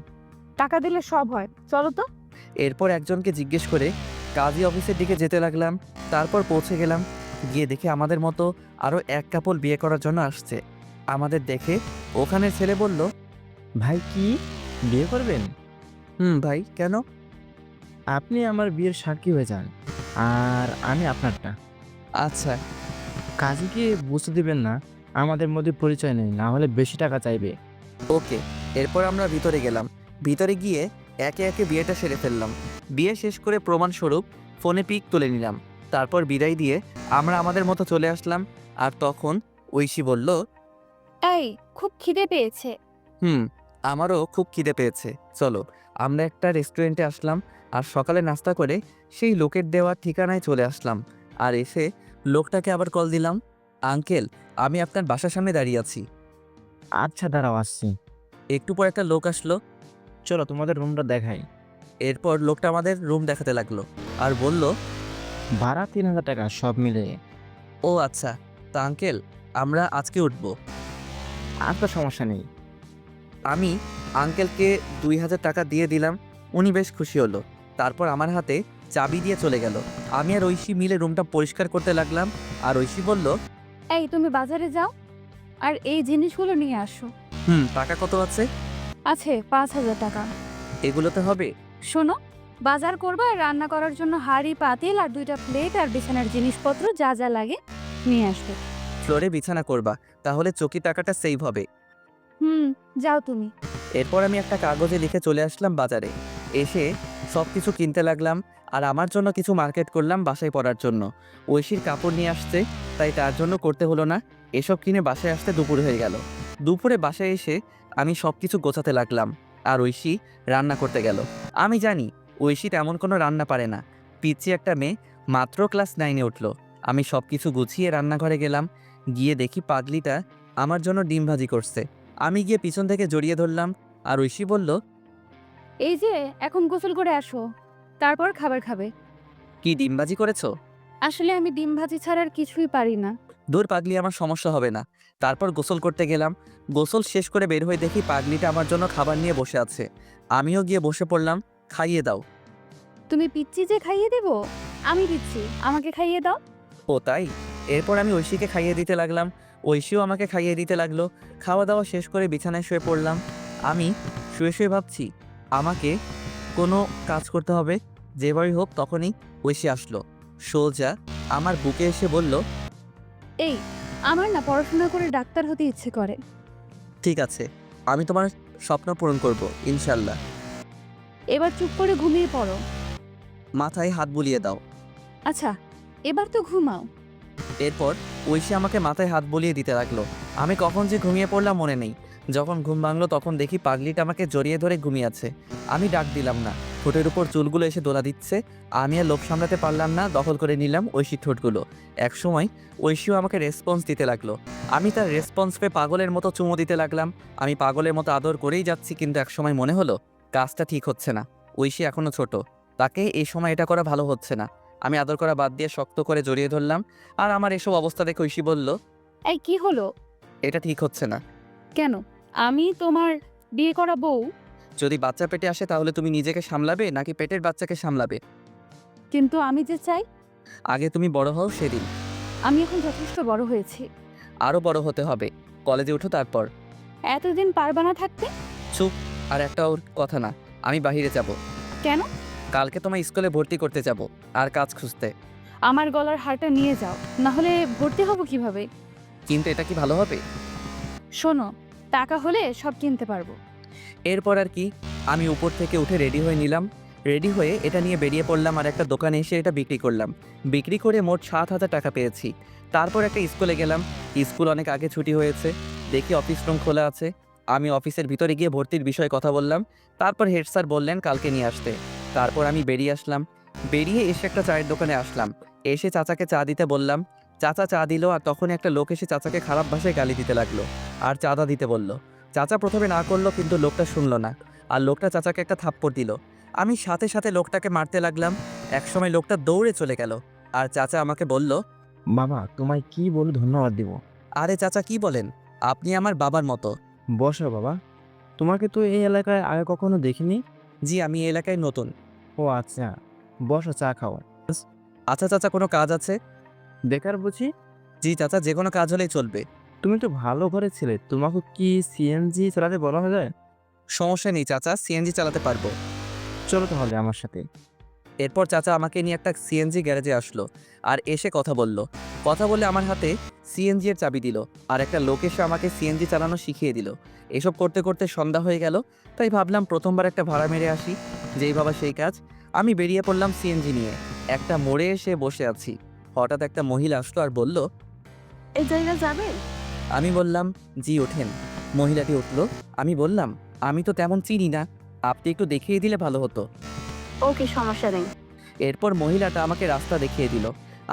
টাকা দিলে সব হয়, চলো তো। এরপর একজনকে জিজ্ঞেস করে কাজী অফিসের দিকে যেতে লাগলাম। তারপর পৌঁছে গেলাম। গিয়ে দেখে আমাদের মতো আরও এক কাপল বিয়ে করার জন্য আসছে। আমাদের দেখে ওখানের ছেলে বলল, ভাই কি বিয়ে করবেন? ভাই কেন? আপনি আমার বিয়ের সাক্ষী হয়ে যান আর আমি আপনারটা। আচ্ছা। কাজীকে বুঝতে দিবেন না আমাদের মধ্যে পরিচয় নেই, না হলে বেশি টাকা চাইবে। ওকে। এরপর আমরা ভিতরে গেলাম। ভিতরে গিয়ে একে একে বিয়েটা সেরে ফেললাম। বিয়ে শেষ করে প্রমাণস্বরূপ ফোনে পিক তুলে নিলাম। তারপর বিদায় দিয়ে আমরা আমাদের মতো চলে আসলাম। আর তখন ঐশী বলল, এই খুব খিদে পেয়েছে। আমারও খুব খিদে পেয়েছে, চলো। আমরা একটা রেস্টুরেন্টে আসলাম আর সকালে নাস্তা করে সেই লোকের দেওয়া ঠিকানায় চলে আসলাম। আর এসে লোকটাকে আবার কল দিলাম। আঙ্কেল, আমি আপনার বাসার সামনে দাঁড়িয়ে আছি। আচ্ছা দাঁড়াও আসছি। একটু পর একটা লোক আসলো। চলো তোমাদের রুমটা দেখাই। এরপর লোকটা আমাদের রুম দেখাতে লাগলো আর বলল, ভাড়া 3000 টাকা সব মিলে। ও আচ্ছা, তা আঙ্কেল আমরা আজকে উঠব। আর তো সমস্যা নেই। আমি আঙ্কেলকে 2000 টাকা দিয়ে দিলাম। উনি বেশ খুশি হলো। তারপর আমার হাতে চাবি দিয়ে চলে গেল। আমি আর ঐশী মিলে রুমটা পরিষ্কার করতে লাগলাম। আর ঐশী বলল, এই তুমি বাজারে যাও আর এই জিনিসগুলো নিয়ে আসো। টাকা কত আছে? আছে 5000 টাকা। এগুলোতে হবে? শোনো, বাজার করবা আর রান্না করার জন্য হাঁড়ি পাতিল আর 2টা প্লেট আর বিছানার জিনিসপত্র যা যা লাগে নিয়ে আসবে। ফ্লোরে বিছানা করবা, তাহলে চকি টাকাটা সেভ হবে। যাও তুমি। এরপর আমি একটা কাগজে লিখে চলে আসলাম বাজারে। এসে সব কিছু কিনতে লাগলাম। আর আমার জন্য কিছু মার্কেট করলাম বাসায় পরার জন্য। ঐশীর কাপড় নিয়ে আসছে, তাই তার জন্য করতে হলো না। এসব কিনে বাসায় আসতে দুপুর হয়ে গেল। দুপুরে বাসায় এসে আমি সব কিছু গোছাতে লাগলাম। আর ঐশী রান্না করতে গেল। আমি জানি ঐশী তেমন কোনো রান্না পারে না। পিচ্ছি একটা মেয়ে, মাত্র ক্লাস 9-এ উঠলো। আমি সব কিছু গুছিয়ে রান্নাঘরে গেলাম। গিয়ে দেখি পাগলিটা আমার জন্য ডিম ভাজি করছে। আমি গিয়ে পিছন থেকে জড়িয়ে ধরলাম। আর ঐশী বলল, এই যে এখন গোসল করে আসো, তারপর খাবার খাবে। কি ডিমবাজি করেছো? আসলে আমি ডিম ভাজি ছাড়া আর কিছুই পারি না। দূর পাগলি, আমার সমস্যা হবে না। তারপর গোসল করতে গেলাম। গোসল শেষ করে বের হয়ে দেখি পাগলিটা আমার জন্য খাবার নিয়ে বসে আছে। আমিও গিয়ে বসে পড়লাম। খাইয়ে দাও। তুমি পিচ্ছি যে খাইয়ে দেব? আমি পিচ্ছি, আমাকে খাইয়ে দাও। ও তাই? এরপর আমি ঐশীকে খাইয়ে দিতে লাগলাম। ঐশীও আমাকে খাইয়ে দিতে লাগলো। খাওয়া দাওয়া শেষ করে বিছানায় শুয়ে পড়লাম। আমি শুয়ে শুয়ে ভাবছি আমাকে কোনো কাজ করতে হবে। যেভাবেই হোক। তখনই ঐশী আসলো। সোজা আমার বুকে এসে বলল, এই, আমার না পড়াশোনা করে ডাক্তার হতে ইচ্ছে করে। ঠিক আছে, আমি তোমার স্বপ্ন পূরণ করব ইনশাল্লাহ। এবার চুপ করে ঘুমিয়ে পড়ো। মাথায় হাত বুলিয়ে দাও। আচ্ছা, এবার তো ঘুমাও। এরপর ঐশী আমাকে মাথায় হাত বুলিয়ে দিতে লাগলো। আমি কখন যে ঘুমিয়ে পড়লাম মনে নেই। যখন ঘুম ভাঙলো তখন দেখি পাগলিটা আমাকে জড়িয়ে ধরে ঘুমিয়ে আছে। আমি ডাক দিলাম না। ঠোঁটের উপর চুলগুলো এসে দোলা দিচ্ছে। আমি আর লোভ সামলাতে পারলাম না, দখল করে নিলাম ঐশীর ঠোঁটগুলো। একসময় ঐশীও আমাকে রেসপন্স দিতে লাগলো। আমি তার রেসপন্স পেয়ে পাগলের মতো চুমো দিতে লাগলাম। আমি পাগলের মতো আদর করেই যাচ্ছি, কিন্তু একসময় মনে হলো কাজটা ঠিক হচ্ছে না। ঐশী এখনো ছোট, তাকে এই সময় এটা করা ভালো হচ্ছে না। আমি আদর করা বাদ দিয়ে শক্ত করে জড়িয়ে ধরলাম। আর আমার এসব অবস্থা দেখে ঐশী বলল, এই কি হলো? এটা ঠিক হচ্ছে না। কেন? আমি তোমার বিয়ে করা বউ। যদি বাচ্চা পেটে আসে তাহলে তুমি নিজেকে সামলাবে নাকি পেটের বাচ্চাকে সামলাবে? কিন্তু আমি যে চাই। আগে তুমি বড় হও সেদিন। আমি এখন যথেষ্ট বড় হয়েছি। আরও বড় হতে হবে। কলেজে উঠো তারপর। এতদিন পারবা না থাকতে? চুপ। আর একটা ওর কথা না। আমি বাইরে যাব। কেন? কালকে তোমার স্কুলে ভর্তি করতে যাব আর কাজ খুঁজতে। আমার গলার হারটা নিয়ে যাও, না হলে ভর্তি হব কিভাবে? কিন্তু এটা কি ভালো হবে? শোনো, টাকা হলে সব কিনতে পারবো। এরপর আর কি, আমি উপর থেকে উঠে রেডি হয়ে নিলাম। রেডি হয়ে এটা নিয়ে বেরিয়ে পড়লাম আর একটা দোকানে এসে এটা বিক্রি করলাম। বিক্রি করে মোট 7000 টাকা পেয়েছি। তারপর একটা স্কুলে গেলাম। স্কুল অনেক আগে ছুটি হয়েছে। দেখি অফিস রুম খোলা আছে। আমি অফিসের ভিতরে গিয়ে ভর্তির বিষয়ে কথা বললাম। তারপর হেড স্যার বললেন কালকে নিয়ে আসতে। তারপর আমি বেরিয়ে আসলাম। বেরিয়ে এসে একটা চায়ের দোকানে আসলাম। এসে চাচাকে চা দিতে বললাম। চাচা চা দিল আর তখনই একটা লোক এসে চাচাকে খারাপ ভাষায় গালি দিতে লাগলো আর চাঁদা দিতে বলল। চাচা প্রথমে না করলো, কিন্তু লোকটা শুনলো না। আর লোকটা চাচাকে একটা থাপ্পড় দিল। আমি সাথে সাথে লোকটাকে মারতে লাগলাম। একসময় লোকটা দৌড়ে চলে গেল। আর চাচা আমাকে বলল, বাবা তোমায় কি বলে ধন্যবাদ দিব? আরে চাচা কি বলেন, আপনি আমার বাবার মতো। বসো বাবা। তোমাকে তো এই এলাকায় আগে কখনো দেখিনি। জি, আমি এই এলাকায় নতুন। ও আচ্ছা, বসো চা খাও। আচ্ছা চাচা, কোনো কাজ আছে? বেকার বুঝি? জি চাচা, যে কোনো কাজ হলেই চলবে। তুমি তো ভালো ঘরে ছিলে, তোমাকে কি সিএনজি চালাতে বলা যায়? সমস্যা নেই চাচা, সিএনজি চালাতে পারবো। চলো তাহলে আমার সাথে। এরপর চাচা আমাকে নিয়ে একটা সিএনজি গ্যারেজে আসলো আর এসে কথা বলল। কথা বলে আমার হাতে সিএনজি এর চাবি দিল আর একটা লোক এসে আমাকে সিএনজি চালানো শিখিয়ে দিল। এসব করতে করতে সন্ধ্যা হয়ে গেল। তাই ভাবলাম প্রথমবার একটা ভাড়া মেরে আসি। যেই ভাবা সেই কাজ। আমি বেরিয়ে পড়লাম সিএনজি নিয়ে। একটা মোড়ে এসে বসে আছি। হঠাৎ একটা মহিলা আসলো আর বলল, এই জায়গা যাবে? আমি বললাম জি ওঠেন। মহিলাটি উঠলো। আমি বললাম আমি তো তেমন চিনি না, আপনি একটু দেখিয়ে দিলে ভালো হতো। ওকে, সমস্যা নেই। এরপর মহিলাটা আমাকে রাস্তা দেখিয়ে দিল।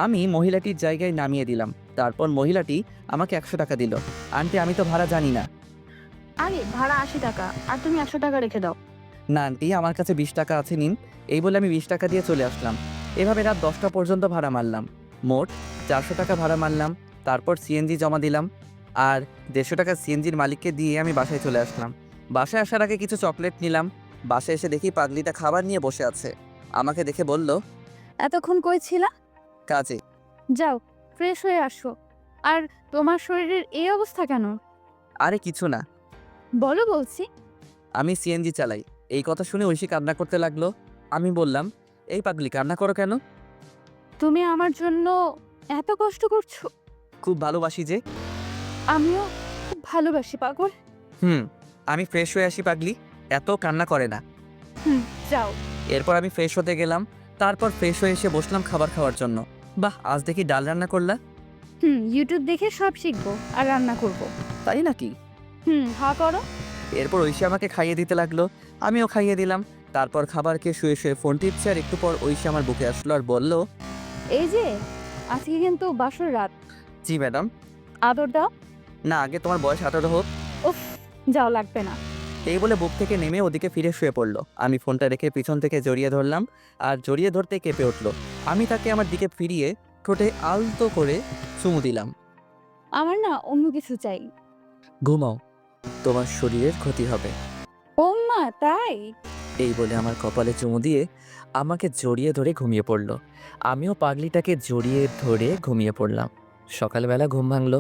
আমি মহিলাটির জায়গায় নামিয়ে দিলাম। তারপর মহিলাটি আমাকে 100 টাকা দিল। আন্টি, আমি তো ভাড়া জানি না। আরে ভাড়া 80 টাকা, আর তুমি 100 টাকা রেখে দাও। না আন্টি, আমার কাছে 20 টাকা আছে, নিন। এই বলে আমি 20 টাকা দিয়ে চলে আসলাম। এভাবে রাত 10টা পর্যন্ত ভাড়া মারলাম। মোট 400 টাকা ভাড়া মারলাম। তারপর সিএনজি জমা দিলাম, আর 150 টাকা সিএনজির মালিককে দিয়ে আমি বাসায় চলে আসলাম। বাসায় আসার আগে কিছু চকলেট নিলাম। বাসায় এসে দেখি পাগলিটা খাবার নিয়ে বসে আছে। আমাকে দেখে বলল, এতক্ষণ কই ছিলা? কাজে। যাও ফ্রেশ হয়ে আসো। আর তোমার শরীরের এই অবস্থা কেন? আরে কিছু না, বলো বলছি। আমি সিএনজি চালাই। এই কথা শুনে ঐশী কান্না করতে লাগলো। আমি বললাম, এই পাগলি, কান্না করো কেন? তুমি আমার জন্য এত কষ্ট করছো। খুব ভালোবাসি যে। আমিও খুব ভালোবাসি পাগল। আমি ফ্রেশ হয়ে আসি পাগলি, এত কান্না করে না। যাও। এরপর আমি ফ্রেশ হতে গেলাম। তারপর ফ্রেশ হয়ে এসে বসলাম খাবার খাওয়ার জন্য। বাহ, আজ দেখি ডাল রান্না করলা। ইউটিউব দেখে সব শিখবো আর রান্না করব। তাই নাকি? হা করো। এরপর ঐশী আমাকে খাইয়ে দিতে লাগলো, আমিও খাইয়ে দিলাম। তারপর খাবার খেয়ে শুয়ে শুয়ে ফোন টিপছে, আর একটু পর ঐশী আমার বুকে আসলো আর বলল, এই যে আজকে কিন্তু বাসর রাত, জি ম্যাডাম। আদর দাও। না, আগে তোমার বয়স 18 হোক। উফ, যাও লাগবে না। এই বলে বুক থেকে নেমে ওদিকে ফিরে শুয়ে পড়লো। আমি ফোনটা রেখে পিছন থেকে জড়িয়ে ধরলাম, আর জড়িয়ে ধরতে কেঁপে উঠলো। আমি তাকে আমার দিকে ফিরিয়ে ঠোঁটে আলতো করে চুমু দিলাম। আমার না অন্য কিছু চাই। ঘুমাও, তোমার শরীরের ক্ষতি হবে। ও মা, তাই? এই বলে আমার কপালে চুমু দিয়ে আমাকে জড়িয়ে ধরে ঘুমিয়ে পড়ল। আমিও পাগলিটাকে জড়িয়ে ধরে ঘুমিয়ে পড়লাম। সকালবেলা ঘুম ভাঙলো।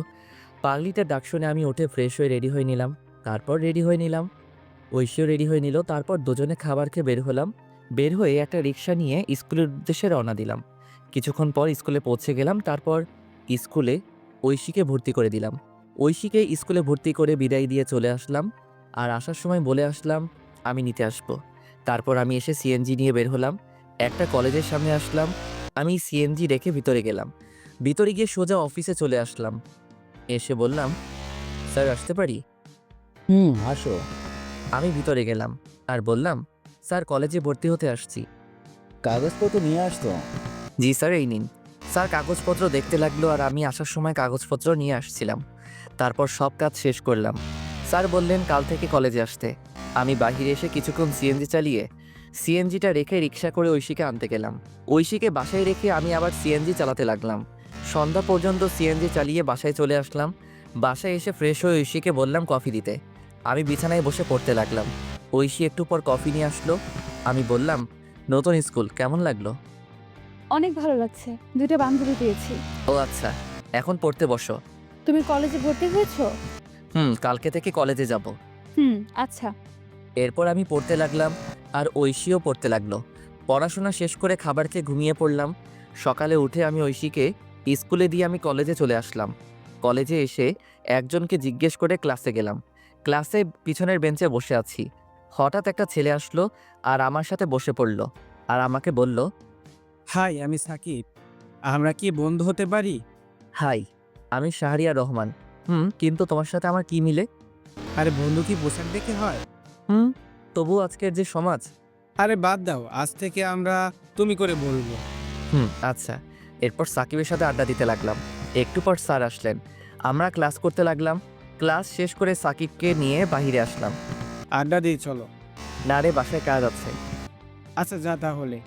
পাগলিটার ডাক শুনে আমি উঠে ফ্রেশ হয়ে রেডি হয়ে নিলাম। তারপর রেডি হয়ে নিলাম, ঐশীও রেডি হয়ে নিল। তারপর দুজনে খাবার খেয়ে বের হলাম। বের হয়ে একটা রিক্সা নিয়ে স্কুলের উদ্দেশ্যে রওনা দিলাম। কিছুক্ষণ পর স্কুলে পৌঁছে গেলাম। তারপর স্কুলে ঐশীকে ভর্তি করে দিলাম। ঐশীকে স্কুলে ভর্তি করে বিদায় দিয়ে চলে আসলাম। আর আসার সময় বলে আসলাম আমি নিতে আসবো। তারপর আমি এসে সিএনজি নিয়ে বের হলাম। একটা কলেজের সামনে আসলাম। আমি সিএনজি রেখে ভিতরে গেলাম। ভিতরে গিয়ে সোজা অফিসে চলে আসলাম। এসে বললাম, স্যার আসতে পারি? আসো। আমি ভিতরে গেলাম আর বললাম, স্যার কলেজে ভর্তি হতে আসছি। কাগজপত্র নিয়ে আসতো? জি স্যার, এই নিন। স্যার কাগজপত্র দেখতে লাগলো, আর আমি আসার সময় কাগজপত্র নিয়ে আসছিলাম। তারপর সব কাজ শেষ করলাম। স্যার বললেন কাল থেকে কলেজে আসতে। আমি বাহিরে এসে কিছুক্ষণ সিএনজি চালিয়ে সিএনজিটা রেখে রিক্সা করে ঐশীকে আনতে গেলাম। ঐশীকে বাসায় রেখে আমি আবার সিএনজি চালাতে লাগলাম। সন্ধ্যা পর্যন্ত সিএনজি চালিয়ে বাসায় চলে আসলাম। বাসায় এসে ফ্রেশ হয়ে ঐশীকে বললাম কফি দিতে। আমি বিছানায় বসে পড়তে লাগলাম। ঐশী একটু পর কফি নিয়ে আসলো। আমি বললাম, নতুন স্কুল কেমন লাগলো? অনেক ভালো লাগছে, দুটো বান্ধবী পেয়েছি। ও আচ্ছা, এখন পড়তে বসো। তুমি কলেজে ভর্তি হয়েছো? কালকে থেকে কলেজে যাব। আচ্ছা। এরপর আমি পড়তে লাগলাম, আর ঐশীও পড়তে লাগলো। পড়াশোনা শেষ করে খাবার খেয়ে ঘুমিয়ে পড়লাম। সকালে উঠে আমি ঐশীকে স্কুলে দিয়ে আমি কলেজে চলে আসলাম। কলেজে এসে একজনকে জিজ্ঞেস করে ক্লাসে গেলাম। ক্লাসে পিছনের বেঞ্চে বসে আছি। হঠাৎ একটা ছেলে আসলো আর আমার সাথে বসে পড়ল, আর আমাকে বলল, হাই, আমি সাকিব। আমরা কি বন্ধু হতে পারি? হাই, আমি শাহরিয়ার রহমান। কিন্তু তোমার সাথে আমার কি মিলে? আরে বন্ধু কি পোশাক দেখে হয়? তবু আজকের যে সমাজ। আরে বাদ দাও, আজ থেকে আমরা তুমি করে বলবো। আচ্ছা। এরপর সাকিবের সাথে আড্ডা দিতে লাগলাম। একটু পর স্যার আসলেন। আমরা ক্লাস করতে লাগলাম। ক্লাস শেষ করে সাকিবকে নিয়ে বাইরে আসলাম। আড্ডা দিই চলো। না রে, বাসায় কাজ আছে। আচ্ছা যা তাহলে।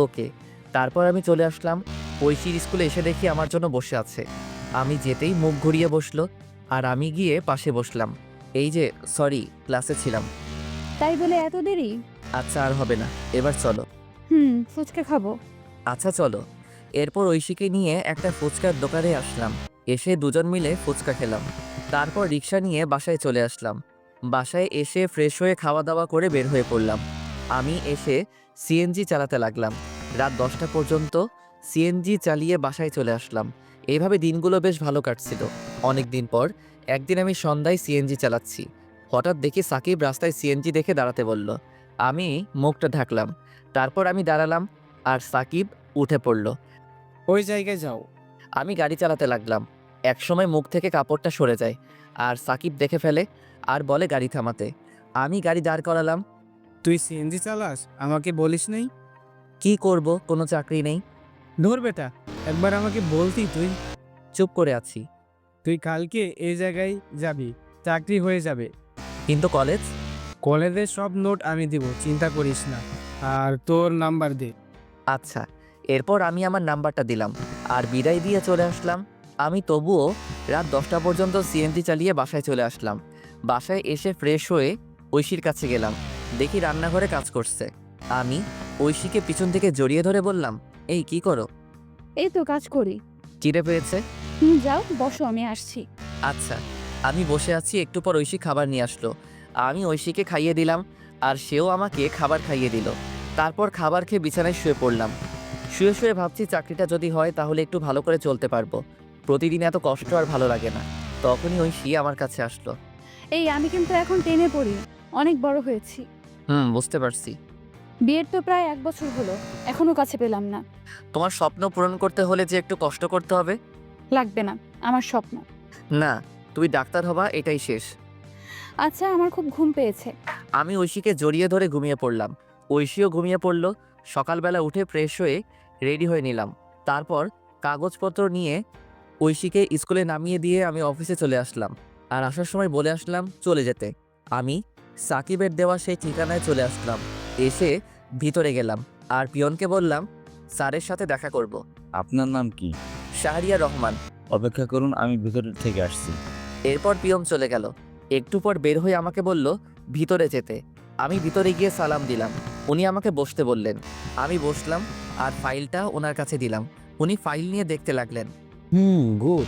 ওকে। তারপর আমি চলে আসলাম। ঐশীর স্কুলে এসে দেখি আমার জন্য বসে আছে। আমি যেতেই মুখ ঘুরিয়ে বসলো, আর আমি গিয়ে পাশে বসলাম। এই যে সরি, ক্লাসে ছিলাম। তাই বলে এত দেরি? আচ্ছা, আর হবে না, এবার চলো। ফুচকা খাবো। আচ্ছা চলো। এরপর ঐশীকে নিয়ে একটা ফুচকার দোকানে আসলাম। এসে দুজন মিলে ফুচকা খেলাম। তারপর রিক্সা নিয়ে বাসায় চলে আসলাম। বাসায় এসে ফ্রেশ হয়ে খাওয়া দাওয়া করে বের হয়ে পড়লাম। আমি এসে সিএনজি চালাতে লাগলাম। রাত 10টা পর্যন্ত সিএনজি চালিয়ে বাসায় চলে আসলাম। এইভাবে দিনগুলো বেশ ভালো কাটছিল। অনেক দিন পর একদিন আমি সন্ধ্যায় সিএনজি চালাচ্ছি। হঠাৎ দেখি সাকিব রাস্তায় সিএনজি দেখে দাঁড়াতে বলল। আমি মুখটা ঢাকলাম। তারপর আমি দাঁড়ালাম, আর সাকিব উঠে পড়ল। ওই জায়গায় যাও। আমি গাড়ি চালাতে লাগলাম। একসময় মুখ থেকে কাপড়টা সরে যায়, আর সাকিব দেখে ফেলে আর বলে গাড়ি থামাতে। আমি গাড়ি দাঁড় করালাম। তুই সিএনজি চালাস, আমাকে বলিস নাই? কি করব, কোনো চাকরি নেই। ধর বেটা, একবার আমাকে বলতি তুই। চুপ করে আছি। তুই কালকে এই জায়গায় যাবি, চাকরি হয়ে যাবে। কিন্তু কলেজ? কলেজের সব নোট আমি দিব, চিন্তা করিস না। আর তোর নাম্বার দে। আচ্ছা। এরপর আমি আমার নাম্বারটা দিলাম আর বিদায় দিয়ে চলে আসলাম। আমি তবুও রাত 10টা পর্যন্ত সিএনজি চালিয়ে বাসায় চলে আসলাম। বাসায় এসে ফ্রেশ হয়ে ঐশীর কাছে গেলাম। দেখি রান্নাঘরে কাজ করছে। আমি ঐশীকে পিছন থেকে জড়িয়ে ধরে বললাম, এই কি করো? এই তো কাজ করি। চিড়ে পেয়েছে? তুমি যাও, বসো, আমি আসছি। আচ্ছা। আমি বসে আছি, একটু পর ঐশী খাবার নিয়ে আসলো। আমি ঐশীকে খাইয়ে দিলাম আর সেও আমাকে খাবার খাইয়ে দিল। তারপর খাবার খেয়ে বিছানায় শুয়ে পড়লাম। শুয়ে শুয়ে ভাবছি চাকরিটা যদি হয় তাহলে একটু ভালো করে চলতে পারবো। প্রতিদিন এত কষ্ট আর ভালো লাগে না। তখনই ঐশী আমার কাছে আসলো। এই আমি কিন্তু এখন টেনে পড়ি, অনেক বড় হয়েছি। বুঝতে পারছি। বিয়ের তো প্রায় 1 বছর হলো, এখনো কাছে পেলাম না। তোমার স্বপ্ন পূরণ করতে হলে যে একটু কষ্ট করতে হবে। লাগবে না, আমার স্বপ্ন। না, তুমি ডাক্তার হবা, এটাই শেষ। আচ্ছা, আমার খুব ঘুম পেয়েছে। আমি ঐশীকে জড়িয়ে ধরে ঘুমিয়ে পড়লাম। ঐশীও ঘুমিয়ে পড়ল। সকালবেলা উঠে ফ্রেশ হয়ে রেডি হয়ে নিলাম। তারপর কাগজপত্র নিয়ে ঐশীকে স্কুলে নামিয়ে দিয়ে আমি অফিসে চলে আসলাম। আর আসার সময় বলে আসলাম চলে যেতে। আমি সাকিবের দেওয়া সেই ঠিকানায় চলে আসলাম। এসে ভিতরে গেলাম আর পিয়নকে বললাম স্যারের সাথে দেখা করব। আপনার নাম কি? শাহরিয়ার রহমান। অপেক্ষা করুন, আমি ভিতর থেকে আসছি। এরপর পিয়ন চলে গেল। একটু পর বের হয়ে আমাকে বলল ভিতরে যেতে। আমি ভিতরে গিয়ে সালাম দিলাম। উনি আমাকে বসতে বললেন। আমি বসলাম আর ফাইলটা ওনার কাছে দিলাম। উনি ফাইল নিয়ে দেখতে লাগলেন। গুড,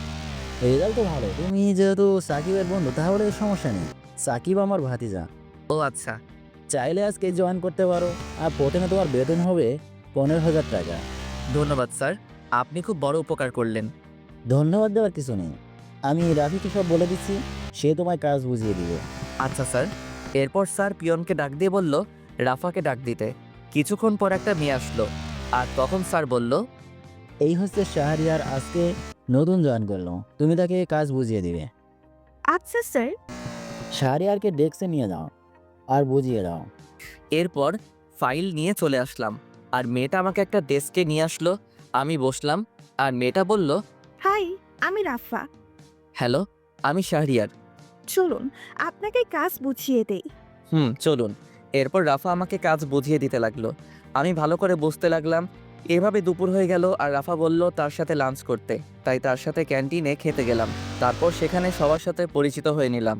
রেজাল্ট তো ভালো। তুমি যেহেতু সাকিবের বন্ধু তাহলে সমস্যা নেই। সাকিব আমার ভাতিজা। ও আচ্ছা। চাইলে আজকে জয়েন করতে পারো। আর প্রথমে তোমার বেতন হবে 15,000 টাকা। ধন্যবাদ স্যার, আপনি খুব বড় উপকার করলেন। ধন্যবাদ দেওয়ার কিছু নেই, আমি রাফিকে সব বলে দিচ্ছি, সে তোমায় কাজ বুঝিয়ে দিবে। আচ্ছা স্যার। এরপর স্যার পিয়নকে ডাক দিয়ে বলল রাফাকে ডাক দিতে। কিছুক্ষণ পর একটা মেয়ে আসলো আর তখন স্যার বলল, এই হচ্ছে শাহরিয়ার, আজকে নতুন জয়েন করলো, তুমি তাকে কাজ বুঝিয়ে দিবে। আচ্ছা স্যার। শাহরিয়ারকে ডেস্কে নিয়ে যাও আর বুঝিয়ে দাও। এরপর ফাইল নিয়ে চলে আসলাম আর মেয়েটা আমাকে একটা ডেস্কে নিয়ে আসলো। আমি বসলাম আর মেয়েটা বলল, হাই, আমি রাফা। হ্যালো, আমি শাহরিয়ার। চলুন আপনাকে কাজ বুঝিয়ে দেই। চলুন। এরপর রাফা আমাকে কাজ বুঝিয়ে দিতে লাগলো। আমি ভালো করে বুঝতে লাগলাম। এভাবে দুপুর হয়ে গেল আর রাফা বলল তার সাথে লাঞ্চ করতে, তাই তার সাথে ক্যান্টিনে খেতে গেলাম। তারপর সেখানে সবার সাথে পরিচিত হয়ে নিলাম।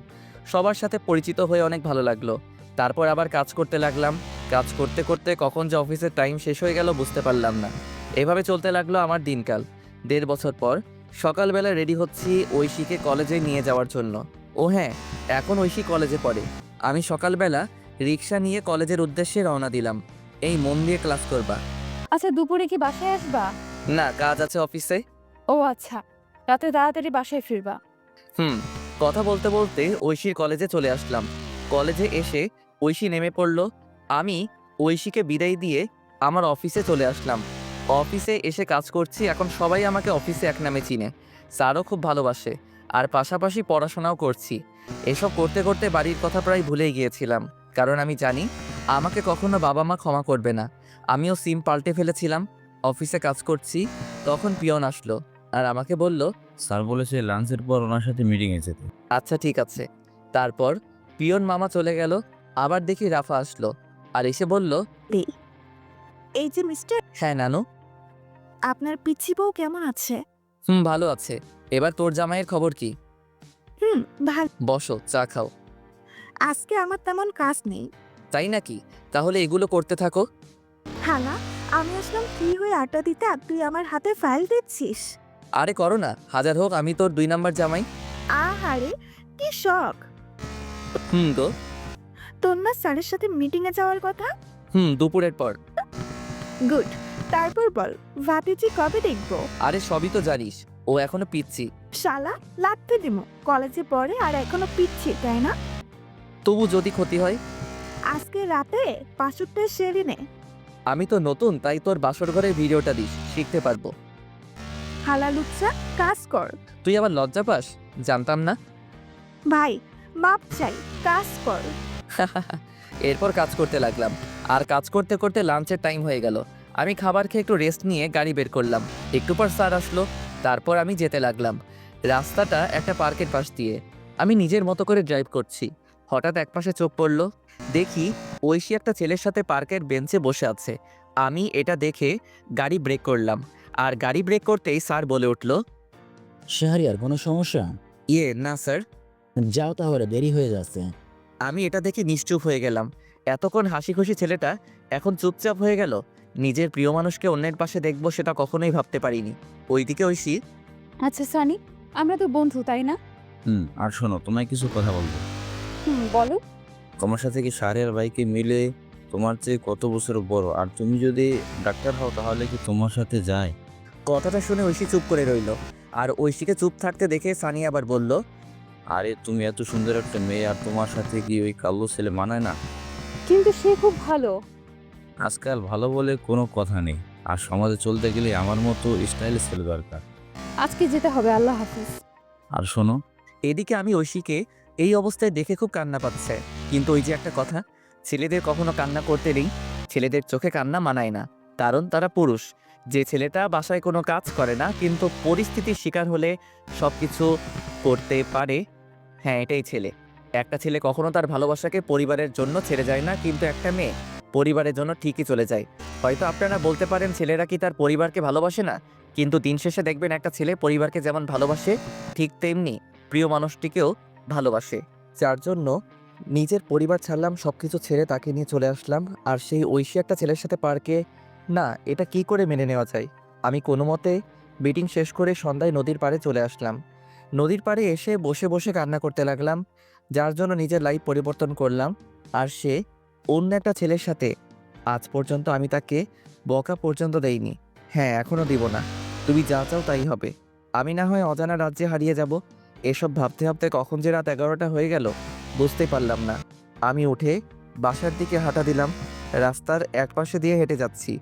সবার সাথে পরিচিত হয়ে অনেক ভালো লাগলো। তারপর আবার কাজ করতে লাগলাম। কাজ করতে করতে কখন যে অফিসের টাইম শেষ হয়ে গেল বুঝতে পারলাম না। এভাবে চলতে লাগলো আমার দিনকাল। 1.5 বছর পর সকালবেলা রেডি হচ্ছি ঐশীকে কলেজে নিয়ে যাওয়ার জন্য। ও হ্যাঁ, এখন ঐশী কলেজে পড়ে। আমি সকালবেলা রিক্সা নিয়ে কলেজের উদ্দেশ্যে রওনা দিলাম। এই মন দিয়ে ক্লাস করবা? আচ্ছা, দুপুরে কি বাসায় আসবা? না, কাজ আছে অফিসে। ও আচ্ছা, রাতে তাড়াতাড়ি বাসায় ফিরবা। কথা বলতে বলতে ঐশীর কলেজে চলে আসলাম। কলেজে এসে ঐশী নেমে পড়ল। আমি ঐশীকে বিদায় দিয়ে আমার অফিসে চলে আসলাম। অফিসে এসে কাজ করছি। এখন সবাই আমাকে অফিসে এক নামে চিনে। স্যারও খুব ভালোবাসে আর পাশাপাশি পড়াশোনাও করছি। এসব করতে করতে বাড়ির কথা প্রায় ভুলেই গিয়েছিলাম, কারণ আমি জানি আমাকে কখনো বাবা মা ক্ষমা করবে না। আমিও সিম পাল্টে ফেলেছিলাম। অফিসে কাজ করছি, তখন পিয়ন আসলো আর আমাকে বলল, স্যার বলেছে লাঞ্চের পর ওনার সাথে মিটিংয়ে যেতে। আচ্ছা ঠিক আছে। তারপর পিয়ন মামা চলে গেল। আবার দেখি রাফা আসলো আর এসে বলল, এই যে মিস্টার, হ্যাঁ নানু। আপনার পিচ্ছি বউ কেমন আছে? ভালো আছে। এবার তোর জামাইয়ের খবর কি? ভালো। বসো, চা খাও। আজকে আমার তেমন কাজ নেই। তাই নাকি? তাহলে এগুলো করতে থাকো। হালা, আমি আসলাম ফ্রি হয়ে আড্ডা দিতে, আর তুই আমার হাতে ফাইল দিচ্ছিস। আরে করো না, হাজার হোক আমি তোর 2 নাম্বার জামাই। আহারে, কি শখ! তো তোর না স্যারের সাথে মিটিংয়ে যাওয়ার কথা? দুপুরের পর। গুড। তারপর বল, ভাতিজি কবে দেখবো? আরে সবই তো জানিস, ও এখনো পিচ্ছি। শালা, লাগতে দিমো। কলেজে পড়ে আর এখনো পিচ্ছি, তাই না? তবু যদি ক্ষতি হয়? আজকে রাতে পাঁচুরটা সেরে নে। আমি তো নতুন, তাই তোর বাসর ঘরের ভিডিওটা দিস, শিখতে পারবো। হালা লুচ্চা, কাজ কর। তুই আবার লজ্জা পাস? জানতাম না। ভাই, মাপ চাই, কাজ কর। এরপর কাজ করতে লাগলাম আর কাজ করতে করতে লাঞ্চের টাইম হয়ে গেল। আমি খাবার খেয়ে একটু রেস্ট নিয়ে গাড়ি বের করলাম। একটু পর স্যার আসলো, তারপর আমি যেতে লাগলাম। রাস্তাটা একটা পার্কের পাশ দিয়ে। আমি নিজের মতো করে ড্রাইভ করছি। হঠাৎ একপাশে চোখ পড়লো, দেখি ঐশী একটা ছেলের সাথে পার্কের বেঞ্চে বসে আছে। আমি এটা দেখে গাড়ি ব্রেক করলাম, আর গাড়ি ব্রেক করতেই স্যার বলে উঠল, শাহরিয়ার কোনো সমস্যা? না স্যার। যাও তাহলে, দেরি হয়ে যাচ্ছে। আমি এটা দেখে নিশ্চুপ হয়ে গেলাম। এতক্ষণ হাসি খুশি ছেলেটা এখন চুপচাপ হয়ে গেল। নিজের প্রিয় মানুষকে অন্যের পাশে দেখবো সেটা কখনোই ভাবতে পারিনি। ওইদিকে ঐশী, আচ্ছা সানি, আমরা তো বন্ধু তাই না? আর শোনো, তোমায় কিছু কথা বলবো। বলো। তোমার সাথে কি শাহরিয়ার ভাইকে মিলে তোমার চেয়ে কত বছর বড়, আর তুমি যদি ডাক্তার হও তাহলে কি তোমার সাথে যায়? কথাটা শুনে ঐশী চুপ করে রইল। আর ঐশীকে চুপ থাকতে দেখে সানি আবার বলল, আরে তুমি এত সুন্দর একটা মেয়ে, আর তোমার সাথে কি ওই কালো ছেলে মানায় না? কিন্তু সে খুব ভালো। আজকাল ভালো বলে কোনো কথা নেই, আর সমাজে চলতে গেলে আমার মতো স্টাইল ছেলে দরকার। আজকে যেতে হবে, আল্লাহ হাফিজ। আর শোনো, এদিকে আমি ঐশীকে এই অবস্থায় দেখে খুব কান্না পাচ্ছে। কিন্তু ওই যে একটা কথা, ছেলেদের কখনো কান্না করতে নেই। ছেলেদের চোখে কান্না মানায় না, কারণ তারা পুরুষ। যে ছেলেটা বাসায় কোনো কাজ করে না কিন্তু পরিস্থিতির শিকার হলে সব কিছু করতে পারে, হ্যাঁ এটাই ছেলে। একটা ছেলে কখনো তার ভালোবাসাকে পরিবারের জন্য ছেড়ে যায় না, কিন্তু একটা মেয়ে পরিবারের জন্য ঠিকই চলে যায়। হয়তো আপনারা বলতে পারেন ছেলেরা কি তার পরিবারকে ভালোবাসে না, কিন্তু দিন শেষে দেখবেন একটা ছেলে পরিবারকে যেমন ভালোবাসে ঠিক তেমনি প্রিয় মানুষটিকেও ভালোবাসে। যার জন্য নিজের পরিবার ছাড়লাম, সব কিছু ছেড়ে তাকে নিয়ে চলে আসলাম। আর সেই ঐশী একটা ছেলের সাথে পার্কে, না এটা কি করে মেনে নেওয়া যায়। আমি কোনো মতে মিটিং শেষ করে সন্ধ্যায় নদীর পাড়ে চলে আসলাম। নদীর পাড়ে এসে বসে বসে কান্না করতে লাগলাম, যার জন্য নিজের লাইফ পরিবর্তন করলাম। আর সে অন্য একটা ছেলের সাথে। আজ পর্যন্ত আমি তাকে বকা পর্যন্ত দেইনি, হ্যাঁ এখনও দিব না। তুমি যা চাও তাই হবে। আমি না হয় অজানা রাজ্যে হারিয়ে যাব। এসব ভাবতে ভাবতে কখন যে রাত 11টা হয়ে গেল বুঝতে পারলাম না। আমি উঠে বাসার দিকে হাঁটা দিলাম। রাস্তার একপাশে দিয়ে হেঁটে যাচ্ছি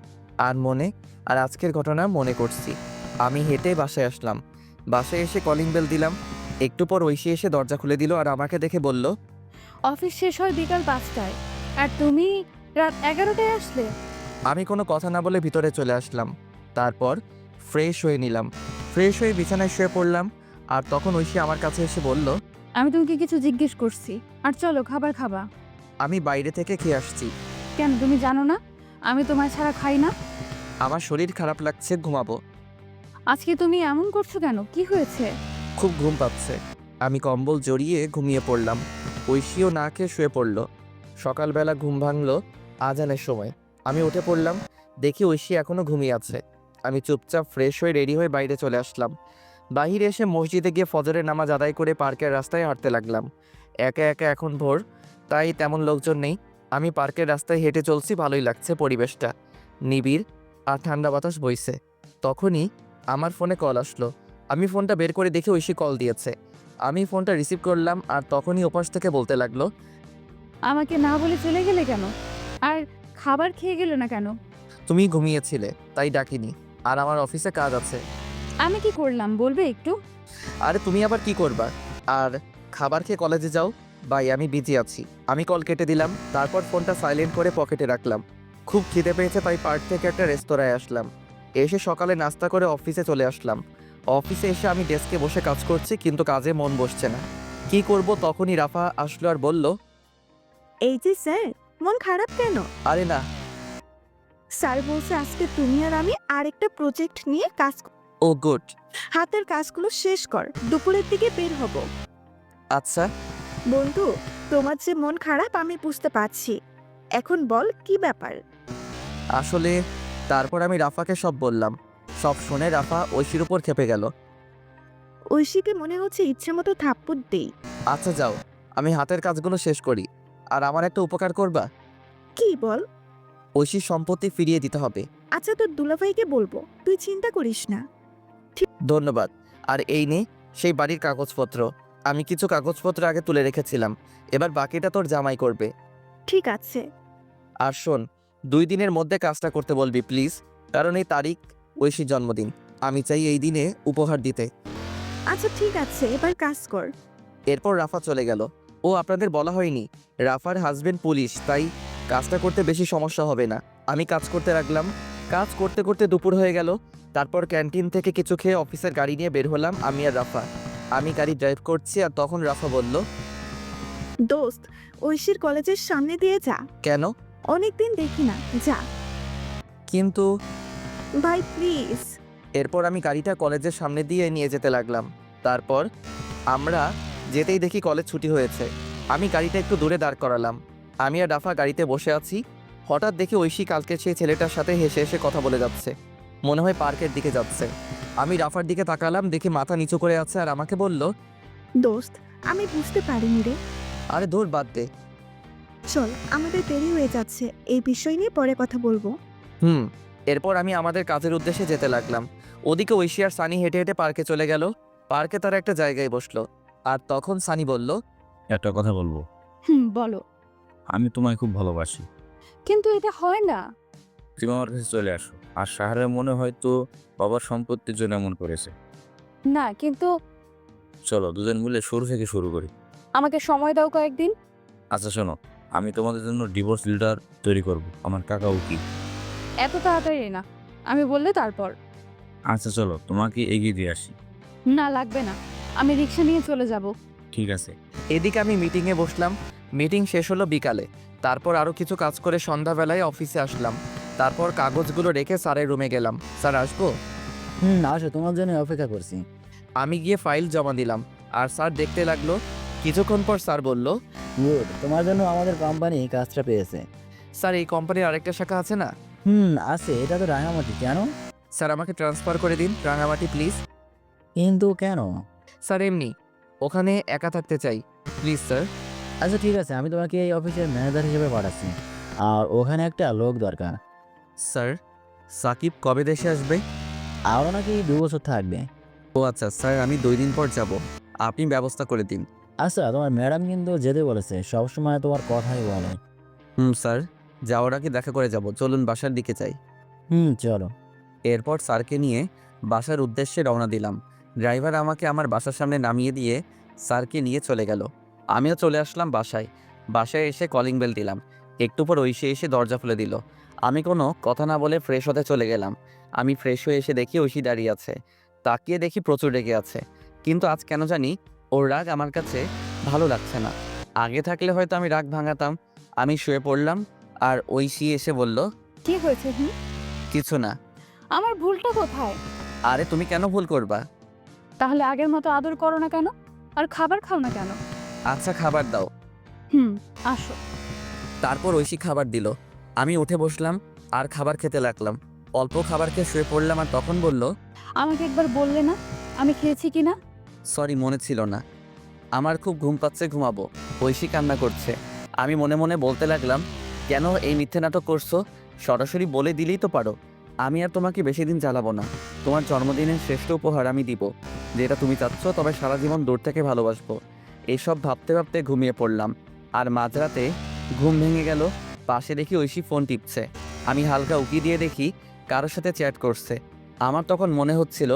আর আজকের ঘটনা মনে করছি। আমি হেঁটে বাসায় আসলাম। বাসায় এসে কলিং বেল দিলাম। একটু পর ঐশী এসে দরজা খুলে দিল আর আমাকে দেখে বলল, অফিস শেষ হয় বিকাল 5টায়, আর তুমি রাত 11টায় আসলে। আমি কোনো কথা না বলে ভিতরে চলে আসলাম। তারপর ফ্রেশ হয়ে নিলাম। ফ্রেশ হয়ে বিছানায় শুয়ে পড়লাম। আর তখন ঐশী আমার কাছে এসে বলল, আমি তোমাকে কিছু জিজ্ঞেস করছি, আর চলো খাবার খাবা। আমি বাইরে থেকে খেয়ে আসছি। কেন, তুমি জানো না আমি তোমার ছাড়া খাই না? আমার শরীর খারাপ লাগছে, ঘুমাবো। আজকে তুমি এমন করছো কেন, কি হয়েছে? খুব ঘুম পাচ্ছে। আমি কম্বল জড়িয়ে ঘুমিয়ে পড়লাম। ঐশীও না খেয়ে শুয়ে পড়ল। সকালবেলা ঘুম ভাঙলো আজানের সময়। আমি উঠে পড়লাম, দেখি ঐশী এখনও ঘুমিয়ে আছে। আমি চুপচাপ ফ্রেশ হয়ে রেডি হয়ে বাইরে চলে আসলাম। বাহিরে এসে মসজিদে গিয়ে ফজরের নামাজ আদায় করে পার্কের রাস্তায় হাঁটতে লাগলাম। একা একা, এখন ভোর, তাই তেমন লোকজন নেই। আমি পার্কের রাস্তায় হেঁটে চলছি, ভালোই লাগছে পরিবেশটা, নিবিড় আর ঠান্ডা বাতাস বইছে। তখনই আমার ফোনে কল আসলো। আমি ফোনটা বের করে দেখে ঐশী কল দিয়েছে। আমি ফোনটা রিসিভ করলাম আর তখনই ওপাশ থেকে বলতে লাগলো, আমাকে না বলে চলে গেলে কেন? আর খাবার খেয়ে গেলে না কেন? তুমি ঘুমিয়েছিলে তাই ডাকিনি, আর আমার অফিসে কাজ আছে। আমি কি করলাম বলবে একটু? আরে তুমি আবার কি করবা? আর খাবার খেয়ে কলেজে যাও। বাই, আমি বিজি আছি। আমি কল কেটে দিলাম, তারপর ফোনটা সাইলেন্ট করে পকেটে রাখলাম। খুব খিদে পেয়েছে তাই পার্ক থেকে একটা রেস্তোরাঁয় আসলাম। এসে সকালে নাস্তা করে অফিসে চলে আসলাম। অফিসে এসে আমি ডেস্কে বসে কাজ করছি, কিন্তু কাজে মন বসছে না। কি করব, তখনই রাফা আসলো আর বলল, এই যে স্যার, মন খারাপ কেন? আরে না। স্যার বলছে আজকে তুমি আর আমি আরেকটা প্রজেক্ট নিয়ে কাজ ও গুড। হাতের কাজগুলো শেষ কর, দুপুরের দিকে বের হব। আচ্ছা। বন্ধু, তোমার যে মন খারাপ আমি বুঝতে পারছি। এখন বল কি ব্যাপার? আসলে তারপর আমি রাফাকে সব বললাম। সব শুনে রাফা ঐশীর উপর খেপে গেল। ঐশীকে মনে হচ্ছে ইচ্ছে মতো থাপ্পড় দেই। আচ্ছা যাও, আমি হাতের কাজগুলো শেষ করি। আর আমার একটা উপকার করবা? কি বল? ঐশীর সম্পত্তি ফিরিয়ে দিতে হবে। আচ্ছা, তোর দুলাভাইকে বলবো, তুই চিন্তা করিস না। ধন্যবাদ। আর এই নে সেই বাড়ির কাগজপত্র। আমি কিছু কাগজপত্র আগে তুলে রেখেছিলাম, এবার বাকিটা তোর জামাই করবে। ঠিক আছে। আর শোন, 2 দিনের মধ্যে কাজটা করতে বলবি প্লিজ, কারণ এই তারিখ ঐশীর জন্মদিন। আমি চাই এই দিনে উপহার দিতে। আচ্ছা ঠিক আছে, এবার কাজ কর। এরপর রাফা চলে গেল। ও আপনাদের বলা হয়নি, রাফার হাজবেন্ড পুলিশ, তাই কাজটা করতে বেশি সমস্যা হবে না। আমি কাজ করতে লাগলাম। কাজ করতে করতে দুপুর হয়ে গেল। তারপর ক্যান্টিন থেকে কিছু খেয়ে অফিসের গাড়ি নিয়ে বের হলাম আমি আর রাফা। আমি গাড়ি ড্রাইভ করছি আর তখন রাফা বলল, দোস্ত, ঐশীর কলেজের সামনে দিয়ে যা। কেন? অনেকদিন দেখি না, যা কিন্তু ভাই প্লিজ। এরপর আমি গাড়িটা কলেজের সামনে দিয়ে নিয়ে যেতে লাগলাম। তারপর আমরা যেতেই দেখি কলেজ ছুটি হয়েছে। আমি গাড়িটা একটু দূরে দাঁড় করালাম। আমি আর রাফা গাড়িতে বসে আছি। হঠাৎ দেখি ঐশী কালকে সেই ছেলেটার সাথে হেসে হেসে কথা বলে যাচ্ছে। মনে হয় পার্কের দিকে যাচ্ছে। আমি রাফার দিকে তাকালাম, দেখি মাথা নিচু করে আছে আর আমাকে বলল, দোস্ত, আমি বুঝতে পারিনি রে। আরে দূর বাদ দে। চল, আমাদের দেরি হয়ে যাচ্ছে, এই বিষয় নিয়ে পরে কথা বলবো। এরপর আমি আমাদের কাজের উদ্দেশ্যে যেতে লাগলাম। ওদিকে ঐশী আর সানি হেঁটে হেঁটে পার্কে চলে গেল। পার্কে তারা একটা জায়গায় বসলো। আর তখন সানি বলল, একটা কথা বলবো, বলো। আমি তোমায় খুব ভালোবাসি। কিন্তু এটা হয় না। তুমি আমার কাছে চলে আসো। আর সাহারের মনে হয়তো বাবার সম্পত্তির জন্য এমন করেছে। না, কিন্তু চলো দুজন মিলে শুরু থেকে শুরু করি। আমাকে সময় দাও কয়েকদিন। আচ্ছা শোনো, আমি তোমাদের জন্য ডিভোর্স লেটার তৈরি করব। আমার কাকা উকিল। এত তাড়াতাড়ি না, আমি বললে তারপর। আচ্ছা চলো, তোমাকে এগিয়ে দিয়ে আসি। না, লাগবে না, আমি রিক্সা নিয়ে চলে যাব। ঠিক আছে। এদিকে আমি মিটিংয়ে বসলাম। মিটিং শেষ হলো বিকালে। তারপর আরও কিছু কাজ করে সন্ধ্যাবেলায় অফিসে আসলাম। তারপর কাগজগুলো রেখে স্যারের রুমে গেলাম। স্যার আসবো? আসো, তোমার জন্য অপেক্ষা করছি। আমি গিয়ে ফাইল জমা দিলাম আর স্যার দেখতে লাগলো। কিছুক্ষণ পর স্যার বলল, গুড, তোমার জন্য আমাদের কোম্পানি কাজটা পেয়েছে। স্যার এই কোম্পানির আরেকটা শাখা আছে না? আছে, এটা তো রাঙামাটি। কেন? স্যার আমাকে ট্রান্সফার করে দিন রাঙামাটি প্লিজ। কিন্তু কেন? স্যার এমনি, ওখানে একা থাকতে চাই, প্লিজ স্যার। আচ্ছা ঠিক আছে, আমি তোমাকে এই অফিসের ম্যানেজার হিসেবে পাঠাচ্ছি। আর ওখানে একটা লোক দরকার। স্যার সাকিব কবে দেশে আসবে? আরও নাকি 2 বছর থাকবে। ও আচ্ছা স্যার, আমি 2 দিন পর যাব, আপনি ব্যবস্থা করে দিন। আচ্ছা, তোমার ম্যাডাম কিন্তু যেতে বলেছে, সবসময় তোমার কথাই বলে। স্যার যাওয়ার আগে দেখা করে যাব, চলুন বাসার দিকে যাই। চলো। এরপর স্যারকে নিয়ে বাসার উদ্দেশ্যে রওনা দিলাম। ড্রাইভার আমাকে আমার বাসার সামনে নামিয়ে দিয়ে স্যারকে নিয়ে চলে গেল। আমিও চলে আসলাম বাসায়। বাসায় এসে কলিং বেল দিলাম। একটু পর ঐশী এসে দরজা খুলে দিল। আমি কোনো কথা না বলে ফ্রেশ হতে চলে গেলাম। আমি ফ্রেশ হয়ে এসে দেখি ঐশী দাঁড়িয়ে আছে। তাকিয়ে দেখি প্রচুর রেগে আছে। কিন্তু আজ কেন জানি ওর রাগ আমার কাছে ভালো লাগছে না। আগে থাকলে হয়তো আমি রাগ ভাঙাতাম। আমি শুয়ে পড়লাম আর ঐশী এসে বলল, কি হয়েছে? কিছু না। আমার ভুলটা কোথায়? আরে তুমি কেন ভুল করবা? তাহলে আগের মতো আদর করো না কেন? আর খাবার খাও না কেন? আচ্ছা খাবার দাও। আসো। তারপর ঐশী খাবার দিল। আমি উঠে বসলাম আর খাবার খেতে লাগলাম। অল্প খাবার খেয়ে শুয়ে পড়লাম আর তখন বলল, আমাকে একবার বললে না আমি খেয়েছি কিনা? সরি মনে ছিল না, আমার খুব ঘুম পাচ্ছে, ঘুমাবো। ঐশী কান্না করছে। আমি মনে মনে বলতে লাগলাম, কেন এই মিথ্যে নাটক করছো? সরাসরি বলে দিলেই তো পারো। আমি আর তোমাকে বেশি দিন জ্বালাবো না। তোমার জন্মদিনের শ্রেষ্ঠ উপহার আমি দিব, যেটা তুমি চাচ্ছ, তবে সারা জীবন দূর থেকে ভালোবাসবো। এইসব ভাবতে ভাবতে ঘুমিয়ে পড়লাম। আর মাঝরাতে ঘুম ভেঙে গেল। পাশে দেখি ঐশী ফোন টিপছে। আমি হালকা উকি দিয়ে দেখি কারোর সাথে চ্যাট করছে। আমার তখন মনে হচ্ছিল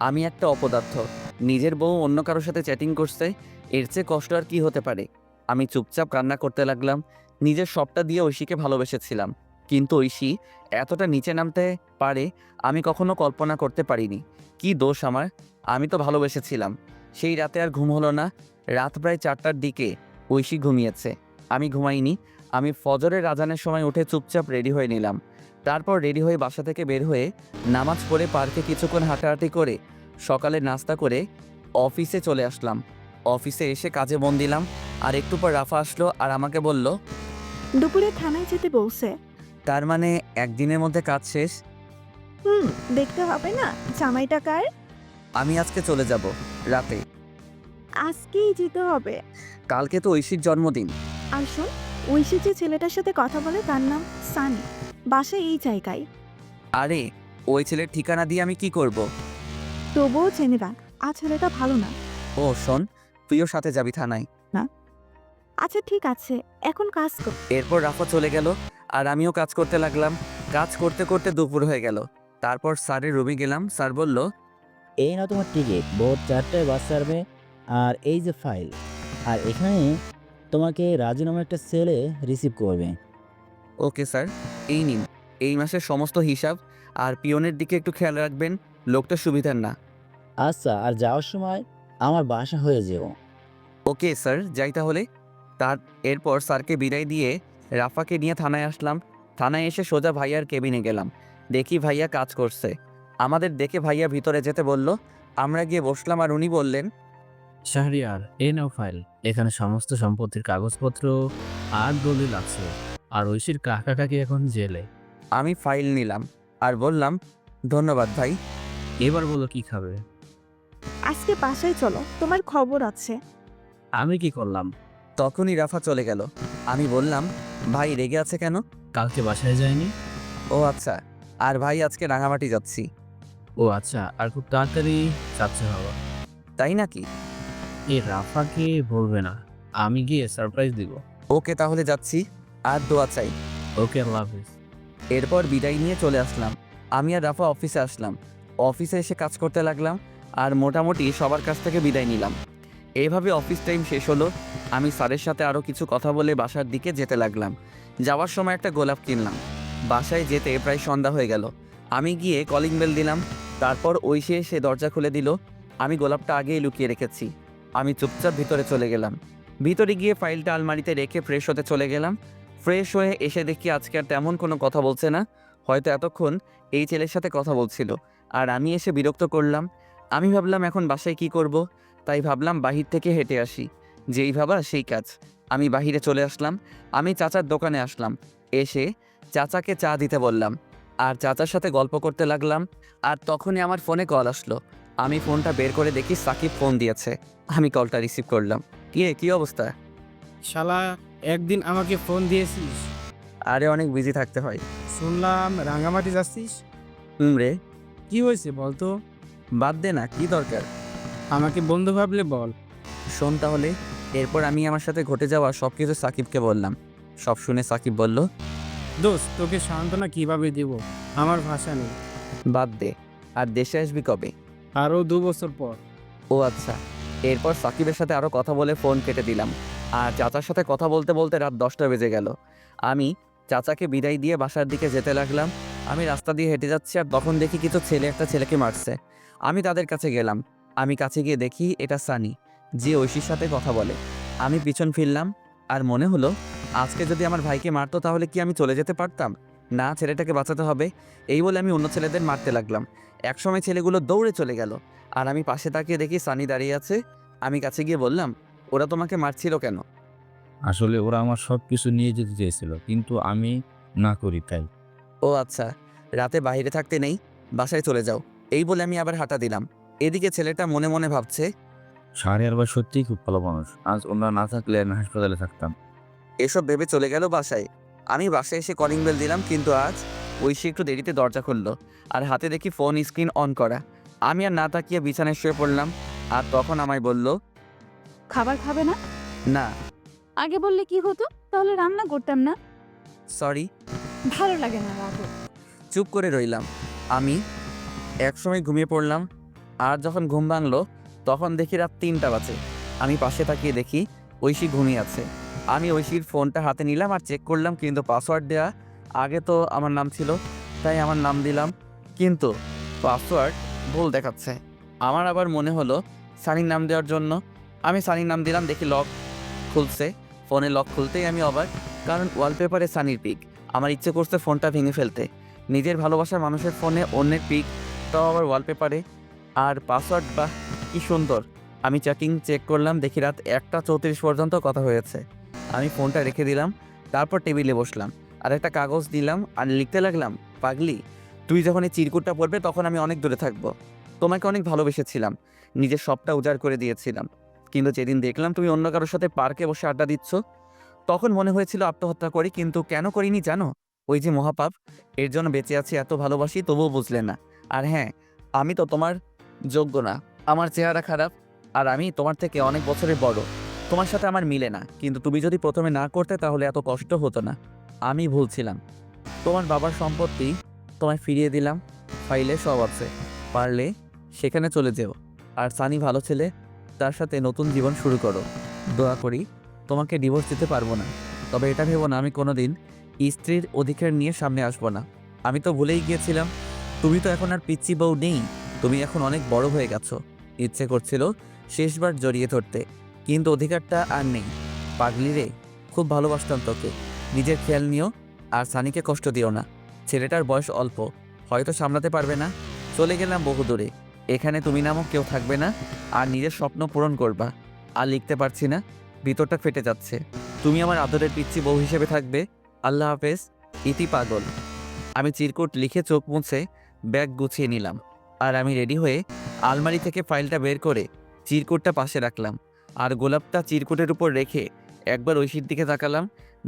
আমি একটা অপদার্থ, নিজের বউ অন্য কারোর সাথে চ্যাটিং করছে। এর চেয়ে কষ্ট আর কি হতে পারে? আমি চুপচাপ কান্না করতে লাগলাম। নিজের সবটা দিয়ে ঐশীকে ভালোবেসেছিলাম, কিন্তু ঐশী এতটা নিচে নামতে পারে আমি কখনো কল্পনা করতে পারিনি। কি দোষ আমার? আমি তো ভালোবেসেছিলাম। সেই রাতে আর ঘুম হলো না। রাত প্রায় 4টার দিকে ঐশী ঘুমিয়েছে, আমি ঘুমাইনি। আমি ফজরের আজানের সময় উঠে চুপচাপ রেডি হয়ে নিলাম। তারপর রেডি হয়ে বাসা থেকে বের হয়ে নামাজ পড়ে পার্কে কিছুক্ষণ হাঁটাহাঁটি করে সকালে নাস্তা করে অফিসে চলে আসলাম। অফিসে এসে কাজে মন দিলাম। আর একটু পর রাফা আসলো আর আমাকে বলল, দুপুরে থানায় যেতে বলছে। তার মানে একদিনের মধ্যে কাজ শেষ? দেখতে হবে না জামাইটা কার। আমি আজকে চলে যাব রাতে। আজকেই যেতে হবে। কালকে তো ঐশীর জন্মদিন। আর শোন, ঐশী যে ছেলেটার সাথে কথা বলে তার নাম সানি, বাসা এই জায়গায়। আরে ওই ছেলের ঠিকানা দিয়ে আমি কি করব? তবুও জেনে রাখ, আর ছেলেটা ভালো না। ও শোন, তুইও সাথে যাবি থানায়। আচ্ছা ঠিক আছে, এখন কাজ কর। এরপর রাফা চলে গেল আর আমিও কাজ করতে লাগলাম। কাজ করতে করতে দুপুর হয়ে গেল। তারপর স্যারের রুমে গেলাম। স্যার বলল, এই না তোমার টিকিট, ভোর 4টায় বাস ছাড়বে। আর এই যে ফাইল, আর এখানে তোমাকে রাজু নামে একটা ছেলে রিসিভ করবে। ওকে স্যার, এই নিন এই মাসের সমস্ত হিসাব আর পিয়নের দিকে একটু খেয়াল রাখবেন, লোকটা সুবিধার না। আচ্ছা, আর যাওয়ার সময় আমার বাসা হয়ে যেও। ওকে স্যার, যাই তাহলে। এরপর স্যারকে বিদায় দিয়ে রাফাকে নিয়ে থানায় আসলাম। থানায় এসে সোজা ভাইয়ার কেবিনে গেলাম। দেখি ভাইয়া কাজ করছে। আমাদের দেখে ভাইয়া ভিতরে যেতে বলল। আমরা গিয়ে বসলাম আর উনি বললেন, শাহরিয়ার, এই নাও ফাইল। এখানে সমস্ত সম্পত্তির কাগজপত্র আর দলিল আছে। আর ঐশীর কাকা কাকি এখন জেলে। আমি ফাইল নিলাম আর বললাম, ধন্যবাদ ভাই। এবার বলো কি খাবে? আজকে বাসায় চলো, তোমার খবর আছে। আমি কি করলাম? তখনই রাফা চলে গেল। আমি বললাম, ভাই রেগে আছে কেন? কালকে বাসায় যায়নি? ও আচ্ছা, আর ভাই আজকে রাঙামাটি যাচ্ছি। ও আচ্ছা, আর খুব তাড়াতাড়ি যাচ্ছে হওয়া। তাই নাকি? এই রাফাকে বলবে না, আমি গিয়ে সারপ্রাইজ দিব। ওকে তাহলে যাচ্ছি, আর দোয়া চাই। ওকে, আল্লাহ হাফিজ। এরপর বিদায় নিয়ে চলে আসলাম। আমি আর রাফা অফিসে আসলাম। অফিসে এসে কাজ করতে লাগলাম আর মোটামুটি সবার কাছ থেকে বিদায় নিলাম। এইভাবে অফিস টাইম শেষ হলো। আমি স্যারের সাথে আরও কিছু কথা বলে বাসার দিকে যেতে লাগলাম। যাওয়ার সময় একটা গোলাপ কিনলাম। বাসায় যেতে প্রায় সন্ধ্যা হয়ে গেল। আমি গিয়ে কলিং বেল দিলাম। তারপর ঐশী এসে দরজা খুলে দিল। আমি গোলাপটা আগেই লুকিয়ে রেখেছি। আমি চুপচাপ ভিতরে চলে গেলাম। ভিতরে গিয়ে ফাইলটা আলমারিতে রেখে ফ্রেশ হতে চলে গেলাম। ফ্রেশ হয়ে এসে দেখি আজকে আর তেমন কোনো কথা বলছে না। হয়তো এতক্ষণ এই ছেলের সাথে কথা বলছিল আর আমি এসে বিরক্ত করলাম। আমি ভাবলাম এখন বাসায় কি করব, তাই ভাবলাম বাহির থেকে হেঁটে আসি। যেই ভাবা সেই কাজ। আমি বাহিরে চলে আসলাম। আমি চাচার দোকানে আসলাম। এসে চাচাকে চা দিতে বললাম আর চাচার সাথে গল্প করতে লাগলাম। আর তখনই আমার ফোনে কল আসলো। আমি ফোনটা বের করে দেখি সাকিব ফোন দিয়েছে। আমি কলটা রিসিভ করলাম। কি অবস্থা? শালা, একদিন আমাকে ফোন দিয়েছিস, আরে অনেক বিজি থাকতে হয়। শুনলাম রাঙামাটি যাচ্ছিস। রে, কি হয়েছে বলতো? বাদ দে না, কি দরকার? আমাকে বন্ধু ভাবলে বল। শোন তাহলে। এরপর আমি আমার সাথে ঘটে যাওয়া সব কিছু সাকিবকে বললাম। সব শুনে সাকিব বলল, দোস্ত, তোকে সান্ত্বনা কিভাবে দিব, আমার ভাষা নেই। বাদ দে। আর দেশে আসবি কবে? আরও 2 বছর পর। ও আচ্ছা। এরপর সাকিবের সাথে আরও কথা বলে ফোন কেটে দিলাম। আর চাচার সাথে কথা বলতে বলতে রাত 10টা বেজে গেল। আমি চাচাকে বিদায় দিয়ে বাসার দিকে যেতে লাগলাম। আমি রাস্তা দিয়ে হেঁটে যাচ্ছি আর তখন দেখি কিছু ছেলে একটা ছেলেকে মারছে। আমি তাদের কাছে গেলাম। আমি কাছে গিয়ে দেখি এটা সানি, যে ঐশীর সাথে কথা বলে। আমি পিছন ফিরলাম আর মনে হলো আজকে যদি আমার ভাইকে মারতো তাহলে কি আমি চলে যেতে পারতাম? না, ছেলেটাকে বাঁচাতে হবে। এই বলে আমি অন্য ছেলেদের মারতে লাগলাম। একসময় ছেলেগুলো দৌড়ে চলে গেল আর আমি পাশে তাকিয়ে দেখি সানি দাঁড়িয়ে আছে। আমি কাছে গিয়ে বললাম, ওরা তোমাকে মারছিল কেন? আসলে ওরা আমার সব কিছু নিয়ে যেতে চেয়েছিল, কিন্তু আমি না করি তাই। ও আচ্ছা, রাতে বাইরে থাকতে নেই, বাসায় চলে যাও। এই বলে আমি আবার হাঁটা দিলাম। এদিকে ছেলেটা মনে মনে ভাবছে, শাহরিয়ার ভাই সত্যিই খুব ভালো মানুষ। আজ ওনারা না থাকলে আমি হাসপাতালে থাকতাম। এসব ভেবে চলে গেল বাসায়। আমি বাসায় এসে কলিং বেল দিলাম, কিন্তু আজ ঐশী একটু দেরিতে দরজা খুললো আর হাতে দেখি ফোন স্ক্রিন অন করা। আমি আর না তাকিয়ে বিছানায় শুয়ে পড়লাম। আর তখন আমায় বলল, খাবার খাবে না? না আগে বললে কি হতো, তাহলে রান্না করতাম না। সরি। ভালো লাগে না রাগো। চুপ করে রইলাম। আমি একসময় ঘুমিয়ে পড়লাম। আর যখন ঘুম ভাঙলো তখন দেখি রাত 3টা বাজে। আমি পাশে তাকিয়ে দেখি ঐশী ঘুমিয়ে আছে। আমি ঐশীর ফোনটা হাতে নিলাম আর চেক করলাম, কিন্তু পাসওয়ার্ড দেওয়া আগে তো আমার নাম ছিল, তাই আমার নাম দিলাম, কিন্তু পাসওয়ার্ড ভুল দেখাচ্ছে। আমার আবার মনে হলো সানির নাম দেওয়ার জন্য। আমি সানির নাম দিলাম, দেখি লক খুলছে। ফোনে লক খুলতেই আমি অবাক, কারণ ওয়ালপেপারে সানির পিক। আমার ইচ্ছে করছে ফোনটা ভেঙে ফেলতে। নিজের ভালোবাসার মানুষের ফোনে অন্যের পিক, তাও আবার ওয়ালপেপারে। আর পাসওয়ার্ড, বাহ কি সুন্দর। আমি চেক করলাম, দেখি রাত 1টা 34 পর্যন্ত কথা হয়েছে। আমি ফোনটা রেখে দিলাম। তারপর টেবিলে বসলাম আর একটা কাগজ দিলাম আর লিখতে লাগলাম, পাগলি, তুই যখন এই চিরকুটটা পড়বে তখন আমি অনেক দূরে থাকবো। তোমাকে অনেক ভালোবেসেছিলাম, নিজের সবটা উজাড় করে দিয়েছিলাম, কিন্তু যেদিন দেখলাম তুমি অন্য কারোর সাথে পার্কে বসে আড্ডা দিচ্ছ, তখন মনে হয়েছিল আত্মহত্যা করি, কিন্তু কেন করিনি জানো? ওই যে মহাপাপ, এর জন্য বেঁচে আছি, এত ভালোবাসি তবুও বুঝলে না। আর হ্যাঁ, আমি তো তোমার যোগ্য না, আমার চেহারা খারাপ, আর আমি তোমার থেকে অনেক বছরের বড়, তোমার সাথে আমার মিলে না। কিন্তু তুমি যদি প্রথমে না করতে তাহলে এত কষ্ট হতো না। আমি ভুলছিলাম। তোমার বাবার সম্পত্তি তোমায় ফিরিয়ে দিলাম, ফাইলে সব আছে, পারলে সেখানে চলে যেও। আর সানি ভালো ছেলে, তার সাথে নতুন জীবন শুরু করো। দোয়া করি তোমাকে ডিভোর্স দিতে পারবো না, তবে এটা ভেবো না আমি কোনোদিন স্ত্রীর অধিকার নিয়ে সামনে আসবো না। আমি তো ভুলেই গিয়েছিলাম তুমি তো এখন আর পিচ্চি বউ নেই, তুমি এখন অনেক বড় হয়ে গেছো। ইচ্ছে করছিল শেষবার জড়িয়ে ধরতে, কিন্তু অধিকারটা আর নেই। পাগলি রে, খুব ভালোবাসতাম তোকে। নিজের খেয়াল নিও, আর সানিকে কষ্ট দিও না। ছেলেটার বয়স অল্প, হয়তো সামলাতে পারবে না। চলে গেলাম বহু দূরে, এখানে তুমি নামক কেউ থাকবে না, আর নিজের স্বপ্ন পূরণ করবা। আর লিখতে পারছি না, ভিতরটা ফেটে যাচ্ছে। তুমি আমার আদরের পিচ্চি বউ হিসেবে থাকবে। আল্লাহ হাফেজ, ইতি পাগল। আমি চিরকুট লিখে চোখ মুছে ব্যাগ গুছিয়ে নিলাম, আর আমি রেডি হয়ে আলমারি থেকে ফাইলটা বের করে চিরকুটটা পাশে রাখলাম, আর গোলাপটা চিরকুটের উপর রেখে একবার ঐশীর দিকে তাকালাম।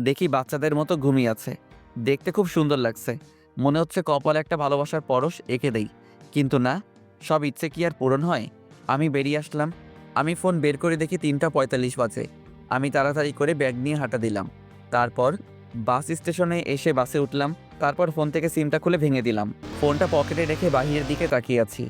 দেখি বাচ্চাদের মতো ঘুমিয়ে আছে। দেখতে খুব সুন্দর লাগছে, মনে হচ্ছে কপালে একটা ভালোবাসার পরশ এঁকে দেই। কিন্তু না, সব ইচ্ছে কি আর পূরণ হয়? আমি বেরিয়ে আসলাম। আমি ফোন বের করে দেখি 3:45 বাজে। আমি তাড়াতাড়ি করে ব্যাগ নিয়ে হাঁটা দিলাম। তারপর বাস স্টেশনে এসে বাসে উঠলাম। তারপর ফোন থেকে সিমটা খুলে ভেঙে দিলাম। ফোনটা পকেটে রেখে বাহিরের দিকে তাকিয়ে আছি,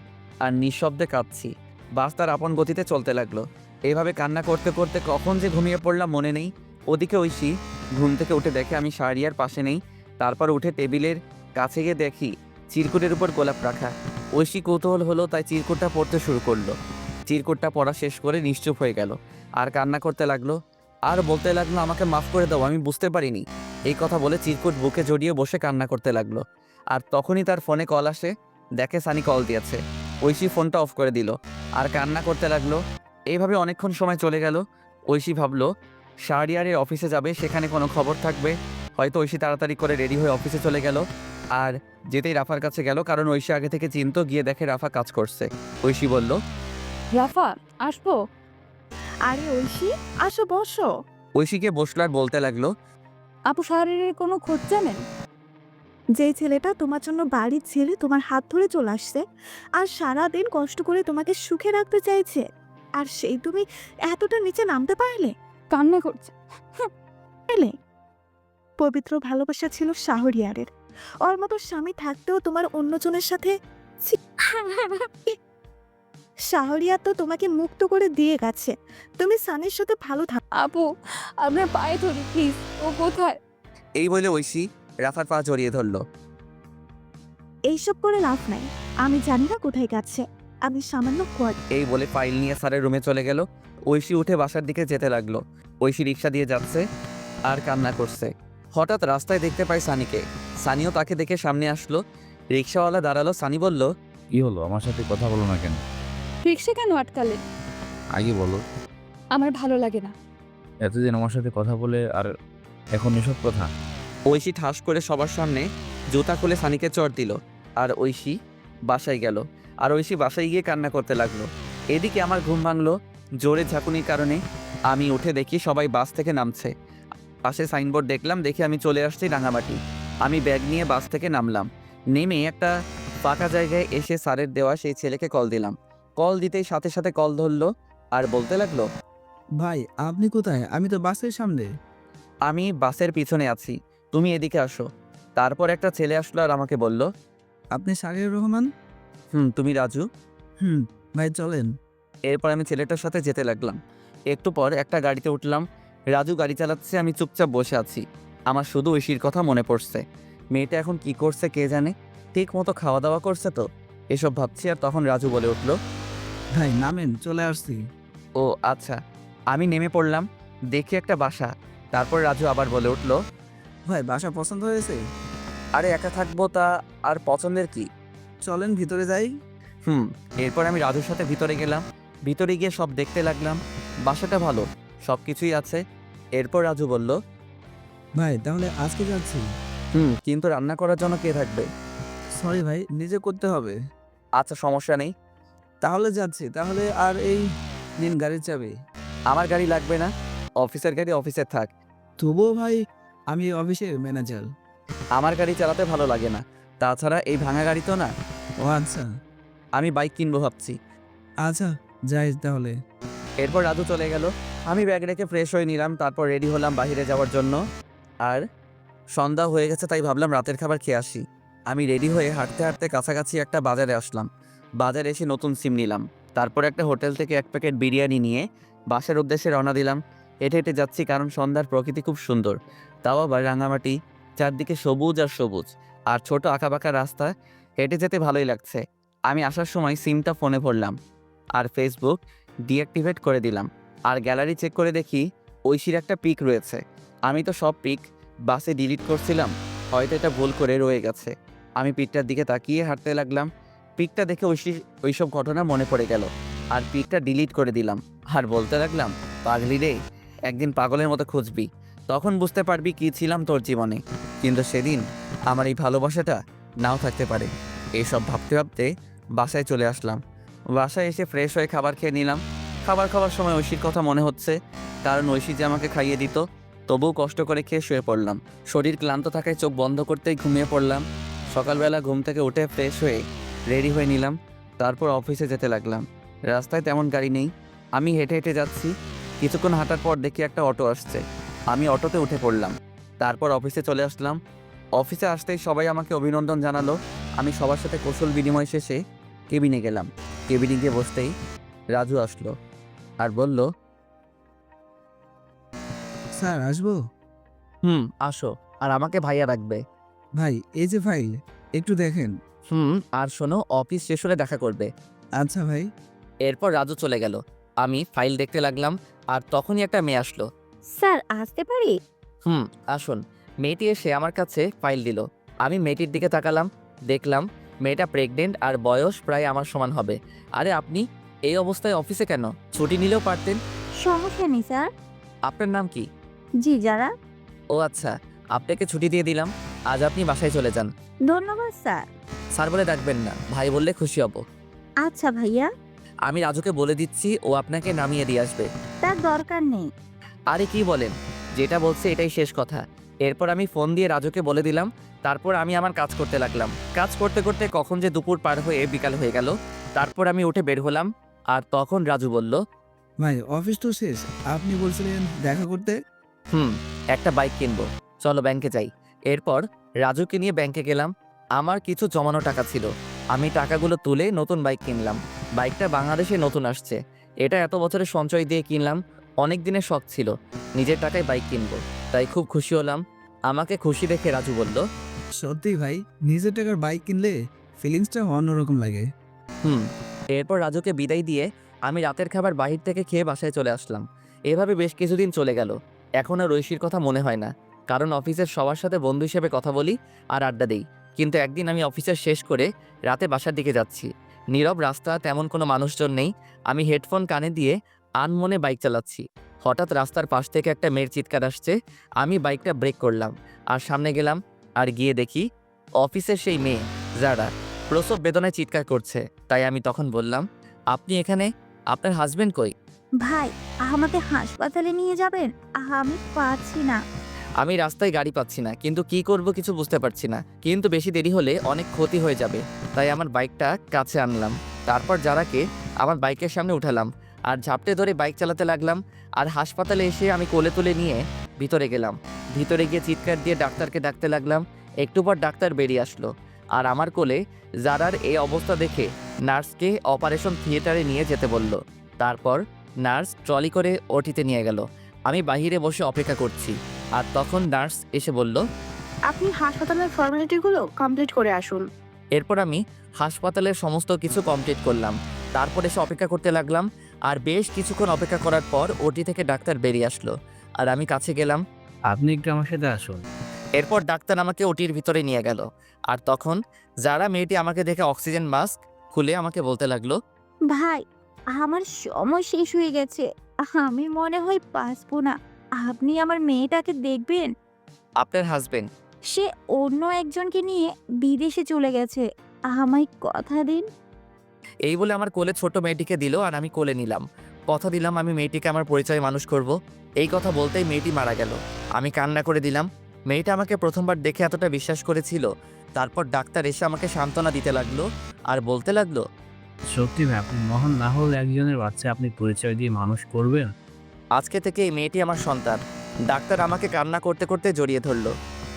আর নিঃশব্দে কাঁদছি। বাস তার আপন গতিতে চলতে লাগলো। এভাবে কান্না করতে করতে কখন যে ঘুমিয়ে পড়লাম মনে নেই। ওদিকে ঐশী ঘুম থেকে উঠে দেখে আমি শাহরিয়ার পাশে নেই। তারপর উঠে টেবিলের কাছে গিয়ে দেখি চিরকুটের উপর গোলাপ রাখা। ঐশী কৌতূহল হলো, তাই চিরকুটটা পড়তে শুরু করলো। চিরকুটটা পড়া শেষ করে নিশ্চুপ হয়ে গেল, আর কান্না করতে লাগলো। আর বলতে লাগলো, আমাকে মাফ করে দাও, আমি বুঝতে পারিনি। এই কথা বলে চিরকুট বুকে জড়িয়ে বসে কান্না করতে লাগলো। আর তখনই তার ফোনে কল আসে। দেখে সানি কল দিয়েছে। ঐশী ফোনটা অফ করে দিল, আর কান্না করতে লাগলো। এইভাবে অনেকক্ষণ সময় চলে গেল। ঐশী ভাবলো শাহরিয়ারের অফিসে যাবে, সেখানে কোনো খবর থাকবে। হয়তো ঐশী তাড়াতাড়ি করে রেডি হয়ে অফিসে চলে গেল, আর যেতেই রাফার কাছে গেল, কারণ ঐশী আগে থেকে চিনতো। গিয়ে দেখে রাফা কাজ করছে। ঐশী বলল, রাফা, আসবো? আরে ঐশী, আসো বসো। ঐশীকে বসলো আর বলতে লাগলো, আপু শাহরিয়ারের কোনো খোঁজ জানেন? যে ছেলেটা তোমার জন্য বাড়ি ছেড়ে তোমার হাত ধরে চলে আসছে, আর সারাদিন কষ্ট করে তোমাকে সুখে রাখতে চাইছে, আর সেই তুমি এতটা নিচে নামতে পারলে? কান্না করছে। পারলে? পবিত্র ভালোবাসা ছিল শাহরিয়ারের। ওর মতো স্বামী থাকতেও তোমার অন্যজনের সাথে ছি! শাহরিয়ার তো তোমাকে মুক্ত করে দিয়ে গেছে। তুমি সানির সাথে ভালো থাকো। আপু, আপনার পায়ে ধরি প্লিজ। ও কোথায়? এই বলে ঐশী রাফার পা জড়িয়ে ধরলো। এইসব করে লাভ নাই। আমি জানি না কোথায় গেছে। আমি সামান্য এই বলে ফাইল নিয়ে স্যারের রুমে চলে গেল। ঐশী উঠে বাসার দিকে যেতে লাগলো। ঐশী রিক্সা দিয়ে যাচ্ছে আর কান্না করছে। হঠাৎ রাস্তায় দেখতে পাই সানিকে। সানিও তাকে দেখে সামনে আসলো। রিক্সাওয়ালা দাঁড়ালো। সানি বলল, কি হলো, আমার সাথে কথা বলো না কেন? রিক্সা কেন আটকালেন? আগে বলো। আমার ভালো লাগে না। এতদিন আমার সাথে কথা বলে, আর এখন এসব কথা? ঐশী ঠাস করে সবার সামনে জুতা খুলে সানিকে চড় দিল, আর ঐশী বাসায় গেল। আর ঐশী বাসায় গিয়ে কান্না করতে লাগলো। এদিকে আমার ঘুম ভাঙলো জোরে ঝাঁকুনির কারণে। আমি উঠে দেখি সবাই বাস থেকে নামছে। পাশে সাইনবোর্ড দেখলাম, দেখে আমি চলে আসছি রাঙামাটি। আমি ব্যাগ নিয়ে বাস থেকে নামলাম। নেমে একটা ফাঁকা জায়গায় এসে স্যারের দেওয়া সেই ছেলেকে কল দিলাম। কল দিতেই সাথে সাথে কল ধরলো, আর বলতে লাগলো, ভাই আপনি কোথায়? আমি তো বাসের সামনে। আমি বাসের পিছনে আছি, তুমি এদিকে আসো। তারপর একটা ছেলে আসলো আর আমাকে বলল, আপনি শাহরিয়ার রহমান? তুমি রাজু। ভাই চলেন। এরপর আমি ছেলেটার সাথে যেতে লাগলাম। একটু পর একটা গাড়িতে উঠলাম। রাজু গাড়ি চালাচ্ছে, আমি চুপচাপ বসে আছি। আমার শুধু ঐশীর কথা মনে পড়ছে। মেয়েটা এখন কি করছে কে জানে, ঠিক মতো খাওয়া দাওয়া করছে তো, এসব ভাবছি। আর তখন রাজু বলে উঠল, ভাই নামেন, চলে আসছি। ও আচ্ছা। আমি নেমে পড়লাম, দেখি একটা বাসা। তারপর রাজু আবার বলে উঠল, ভাই বাসা পছন্দ হয়েছে? আরে একা থাকবো তা আর পছন্দের কি। চলেন ভিতরে যাই। এরপর আমি রাজুর সাথে ভিতরে গেলাম। ভিতরে গিয়ে সব দেখতে লাগলাম। বাসাটা ভালো, সব কিছুই আছে। এরপর রাজু বলল, ভাই তাহলে আজকে যাচ্ছি। কিন্তু রান্না করার জন্য কে থাকবে? সরি ভাই, নিজে করতে হবে। আচ্ছা, সমস্যা নেই। তাহলে যাচ্ছি, তাহলে আর এই নিন গাড়ির চাবি। আমার গাড়ি লাগবে না, অফিসের গাড়ি অফিসে থাক। তবুও ভাই, আমি অফিসের ম্যানেজার। আমার গাড়ি চালাতে ভালো লাগে না, তাছাড়া এই ভাঙা গাড়ি তো না। ও আচ্ছা। আমি বাইক কিনবো ভাবছি। আচ্ছা যাই তাহলে। এরপর রাজু চলে গেল। আমি ব্যাগ রেখে ফ্রেশ হয়ে নিলাম, তারপর রেডি হলাম বাইরে যাওয়ার জন্য। আর সন্ধ্যা হয়ে গেছে, তাই ভাবলাম রাতের খাবার খেয়ে আসি। আমি রেডি হয়ে হাঁটতে হাঁটতে কাছাকাছি একটা বাজারে আসলাম। বাজারে এসে নতুন সিম নিলাম। তারপর একটা হোটেল থেকে 1 প্যাকেট বিরিয়ানি নিয়ে বাসার উদ্দেশ্যে রওনা দিলাম। হেঁটে হেঁটে যাচ্ছি, কারণ সন্ধ্যার প্রকৃতি খুব সুন্দর। তাও আবার রাঙামাটি, চারদিকে সবুজ আর সবুজ, আর ছোট আঁকাবাঁকা রাস্তা। হেঁটে যেতে ভালোই লাগছে। আমি আসার সময় সিমটা ফোনে ভরলাম আর ফেসবুক ডিঅ্যাক্টিভেট করে দিলাম। আর গ্যালারি চেক করে দেখি ঐশীর একটা পিক রয়েছে। আমি তো সব পিক বাসে ডিলিট করছিলাম, হয়তো এটা ভুল করে রয়ে গেছে। আমি পিকটার দিকে তাকিয়ে হাঁটতে লাগলাম। পিকটা দেখে ওইসব ঘটনা মনে পড়ে গেল আর পিকটা ডিলিট করে দিলাম। আর বলতে লাগলাম, পাগলি রে, একদিন পাগলের মতো খুঁজবি, তখন বুঝতে পারবি কী ছিলাম তোর জীবনে। কিন্তু সেদিন আমার এই ভালোবাসাটা নাও থাকতে পারে। এইসব ভাবতে ভাবতে বাসায় চলে আসলাম। বাসায় এসে ফ্রেশ হয়ে খাবার খেয়ে নিলাম। খাবার খাওয়ার সময় ঐশীর কথা মনে হচ্ছে, কারণ ঐশী যে আমাকে খাইয়ে দিত। তবুও কষ্ট করে খেয়ে শুয়ে পড়লাম। শরীর ক্লান্ত থাকায় চোখ বন্ধ করতেই ঘুমিয়ে পড়লাম। সকালবেলা ঘুম থেকে উঠে ফ্রেশ হয়ে রেডি হয়ে নিলাম। তারপর অফিসে যেতে লাগলাম। রাস্তায় তেমন গাড়ি নেই, আমি হেঁটে হেঁটে যাচ্ছি। কিছুক্ষণ হাঁটার পর দেখি একটা অটো আসছে। আমি অটোতে উঠে পড়লাম। তারপর অফিসে চলে আসলাম। অফিসে আসতেই সবাই আমাকে অভিনন্দন জানালো। আমি সবার সাথে কৌশল বিনিময় শেষে কেবিনে গেলাম। কেবিনে গিয়ে বসতেই রাজু আসলো আর বলল, স্যার আসবো? আসো। আর আমাকে ভাইয়া রাখবে। ভাই এই যে ফাইল, একটু দেখেন। আর শোনো, অফিস শেষ হলে দেখা করবে। আচ্ছা ভাই। এরপর রাজু চলে গেল। আমি ফাইল দেখতে লাগলাম আর তখনই একটা মেয়ে আসলো। স্যার আসতে পারি? আসুন। মেয়েটি এসে আমার কাছে ফাইল দিল। আমি মেয়েটির দিকে তাকালাম, দেখলাম মেয়েটা প্রেগনেন্ট আর বয়স প্রায় আমার সমান হবে। আরে আপনি এই অবস্থায় অফিসে কেন? ছুটি নিলেও পারতেন। সমস্যা নেই স্যার। আপনার নাম কি? জি যারা। ও আচ্ছা, আপনাকে ছুটি দিয়ে দিলাম। আজ আপনি বাসায় চলে যান। ধন্যবাদ স্যার। স্যার বলে ডাকবেন না, ভাই বললে খুশি হব। আচ্ছা ভাইয়া। আমি রাজুকে বলে দিচ্ছি, ও আপনাকে নামিয়ে দিয়ে আসবে। তার দরকার নেই। আরে কি বলেন, যেটা বলছে এটাই শেষ কথা। এরপর আমি ফোন দিয়ে রাজুকে বলে দিলাম। তারপর আমি আমার কাজ করতে লাগলাম। কাজ করতে করতে কখন যে দুপুর পার হয়ে বিকাল হয়ে গেল। তারপর আমি উঠে বের হলাম আর তখন রাজু বলল, ভাই অফিস তো শেষ, আপনি বলছিলেন দেখা করতে। একটা বাইক কিনবো, চলো ব্যাংকে যাই। এরপর রাজুকে নিয়ে ব্যাংকে গেলাম। আমার কিছু জমানো টাকা ছিল, আমি টাকাগুলো তুলে নতুন বাইক কিনলাম। বাইকটা বাংলাদেশে নতুন আসছে। এটা এত বছরের সঞ্চয় দিয়ে কিনলাম। অনেক দিনের শখ ছিল নিজের টাকায় বাইক কিনবো, তাই খুব খুশি হলাম। আমাকে খুশি দেখে রাজু বলল, সত্যি ভাই, নিজের টাকার বাইক কিনলে ফিলিংসটা অন্যরকম লাগে। এরপর রাজুকে বিদায় দিয়ে আমি রাতের খাবার বাহির থেকে খেয়ে বাসায় চলে আসলাম। এভাবে বেশ কিছুদিন চলে গেল। এখন আর ঐশীর কথা মনে হয় না, কারণ অফিসের সবার সাথে বন্ধু হিসেবে কথা বলি আর আড্ডা দেই। কিন্তু একদিন আমি অফিসের শেষ করে রাতে বাসার দিকে যাচ্ছি। নীরব রাস্তা, তেমন কোনো মানুষজন নেই। আমি হেডফোন কানে দিয়ে আনমনে বাইক চালাচ্ছি। হঠাৎ রাস্তার পাশ থেকে একটা মেয়ের চিৎকার আসছে। আমি বাইকটা ব্রেক করলাম আর সামনে গেলাম। আর গিয়ে দেখি অফিসের সেই মেয়ে যারা প্রসব বেদনায় চিৎকার করছে। তাই আমি তখন বললাম, আপনি এখানে? আপনার হাজবেন্ড কই? ভাই আমাকে হাসপাতালে নিয়ে যাবেন? আমি পারছি না। আমি রাস্তায় গাড়ি পাচ্ছি না, কিন্তু কি করব কিছু বুঝতে পারছি না। কিন্তু বেশি দেরি হলে অনেক ক্ষতি হয়ে যাবে, তাই আমার বাইকটা কাছে আনলাম। তারপর যারাকে আমার বাইকের সামনে উঠালাম আর ঝাপটে ধরে বাইক চালাতে লাগলাম। আর হাসপাতালে এসে আমি কোলে তুলে নিয়ে ভিতরে গেলাম। ভিতরে গিয়ে চিৎকার দিয়ে ডাক্তারকে ডাকতে লাগলাম। একটু পর ডাক্তার বেরিয়ে আসলো আর আমার কোলে জারার এই অবস্থা দেখে নার্সকে অপারেশন থিয়েটারে নিয়ে যেতে বলল। তারপর নার্স ট্রলি করে ওটিতে নিয়ে গেল। আমি বাইরে বসে অপেক্ষা করছি আর তখন নার্স এসে বলল, আপনি হাসপাতালের ফর্মালিটিগুলো কমপ্লিট করে আসুন। এরপর আমি হাসপাতালের সমস্ত কিছু কমপ্লিট করলাম। তারপর এসে অপেক্ষা করতে লাগলাম। আর বেশ কিছুক্ষণ অপেক্ষা করার পর ওটি থেকে ডাক্তার বেরিয়ে আসলো আর আমি কাছে গেলাম। আপনি একটু আমার সাথে আসুন। এরপর ডাক্তার আমাকে ওটির ভিতরে নিয়ে গেল। আর তখন যারা মেয়েটি আমাকে দেখে অক্সিজেন মাস্ক খুলে আমাকে বলতে লাগলো, ভাই আমার সময় শেষ হয়ে গেছে, আমি মনে হয় বাঁচবো না। আপনি আমার মেয়েটাকে দেখবেন। আপনার হাজবেন্ড? সে অন্য একজনকে নিয়ে বিদেশে চলে গেছে, আমায় কথা দিন। এই বলে আমার কোলে ছোট মেয়েটিকে দিল আর আমি কোলে নিলাম। কথা দিলাম আমি মেয়েটিকে আমার পরিচয় মানুষ করব। এই কথা বলতেই মেয়েটি মারা গেল। আমি কান্না করে দিলাম। মেয়েটা আমাকে প্রথমবার দেখে এতটা বিশ্বাস করেছিল। তারপর ডাক্তার এসে আমাকে সান্ত্বনা দিতে লাগলো আর বলতে লাগলো, সত্যি ভাই, আপনি মহান না হলে একজনের বাচ্চা আপনি পরিচয় দিয়ে মানুষ করবেন। আজকে থেকে এই মেয়েটি আমার সন্তান। ডাক্তার আমাকে কান্না করতে করতে জড়িয়ে ধরলো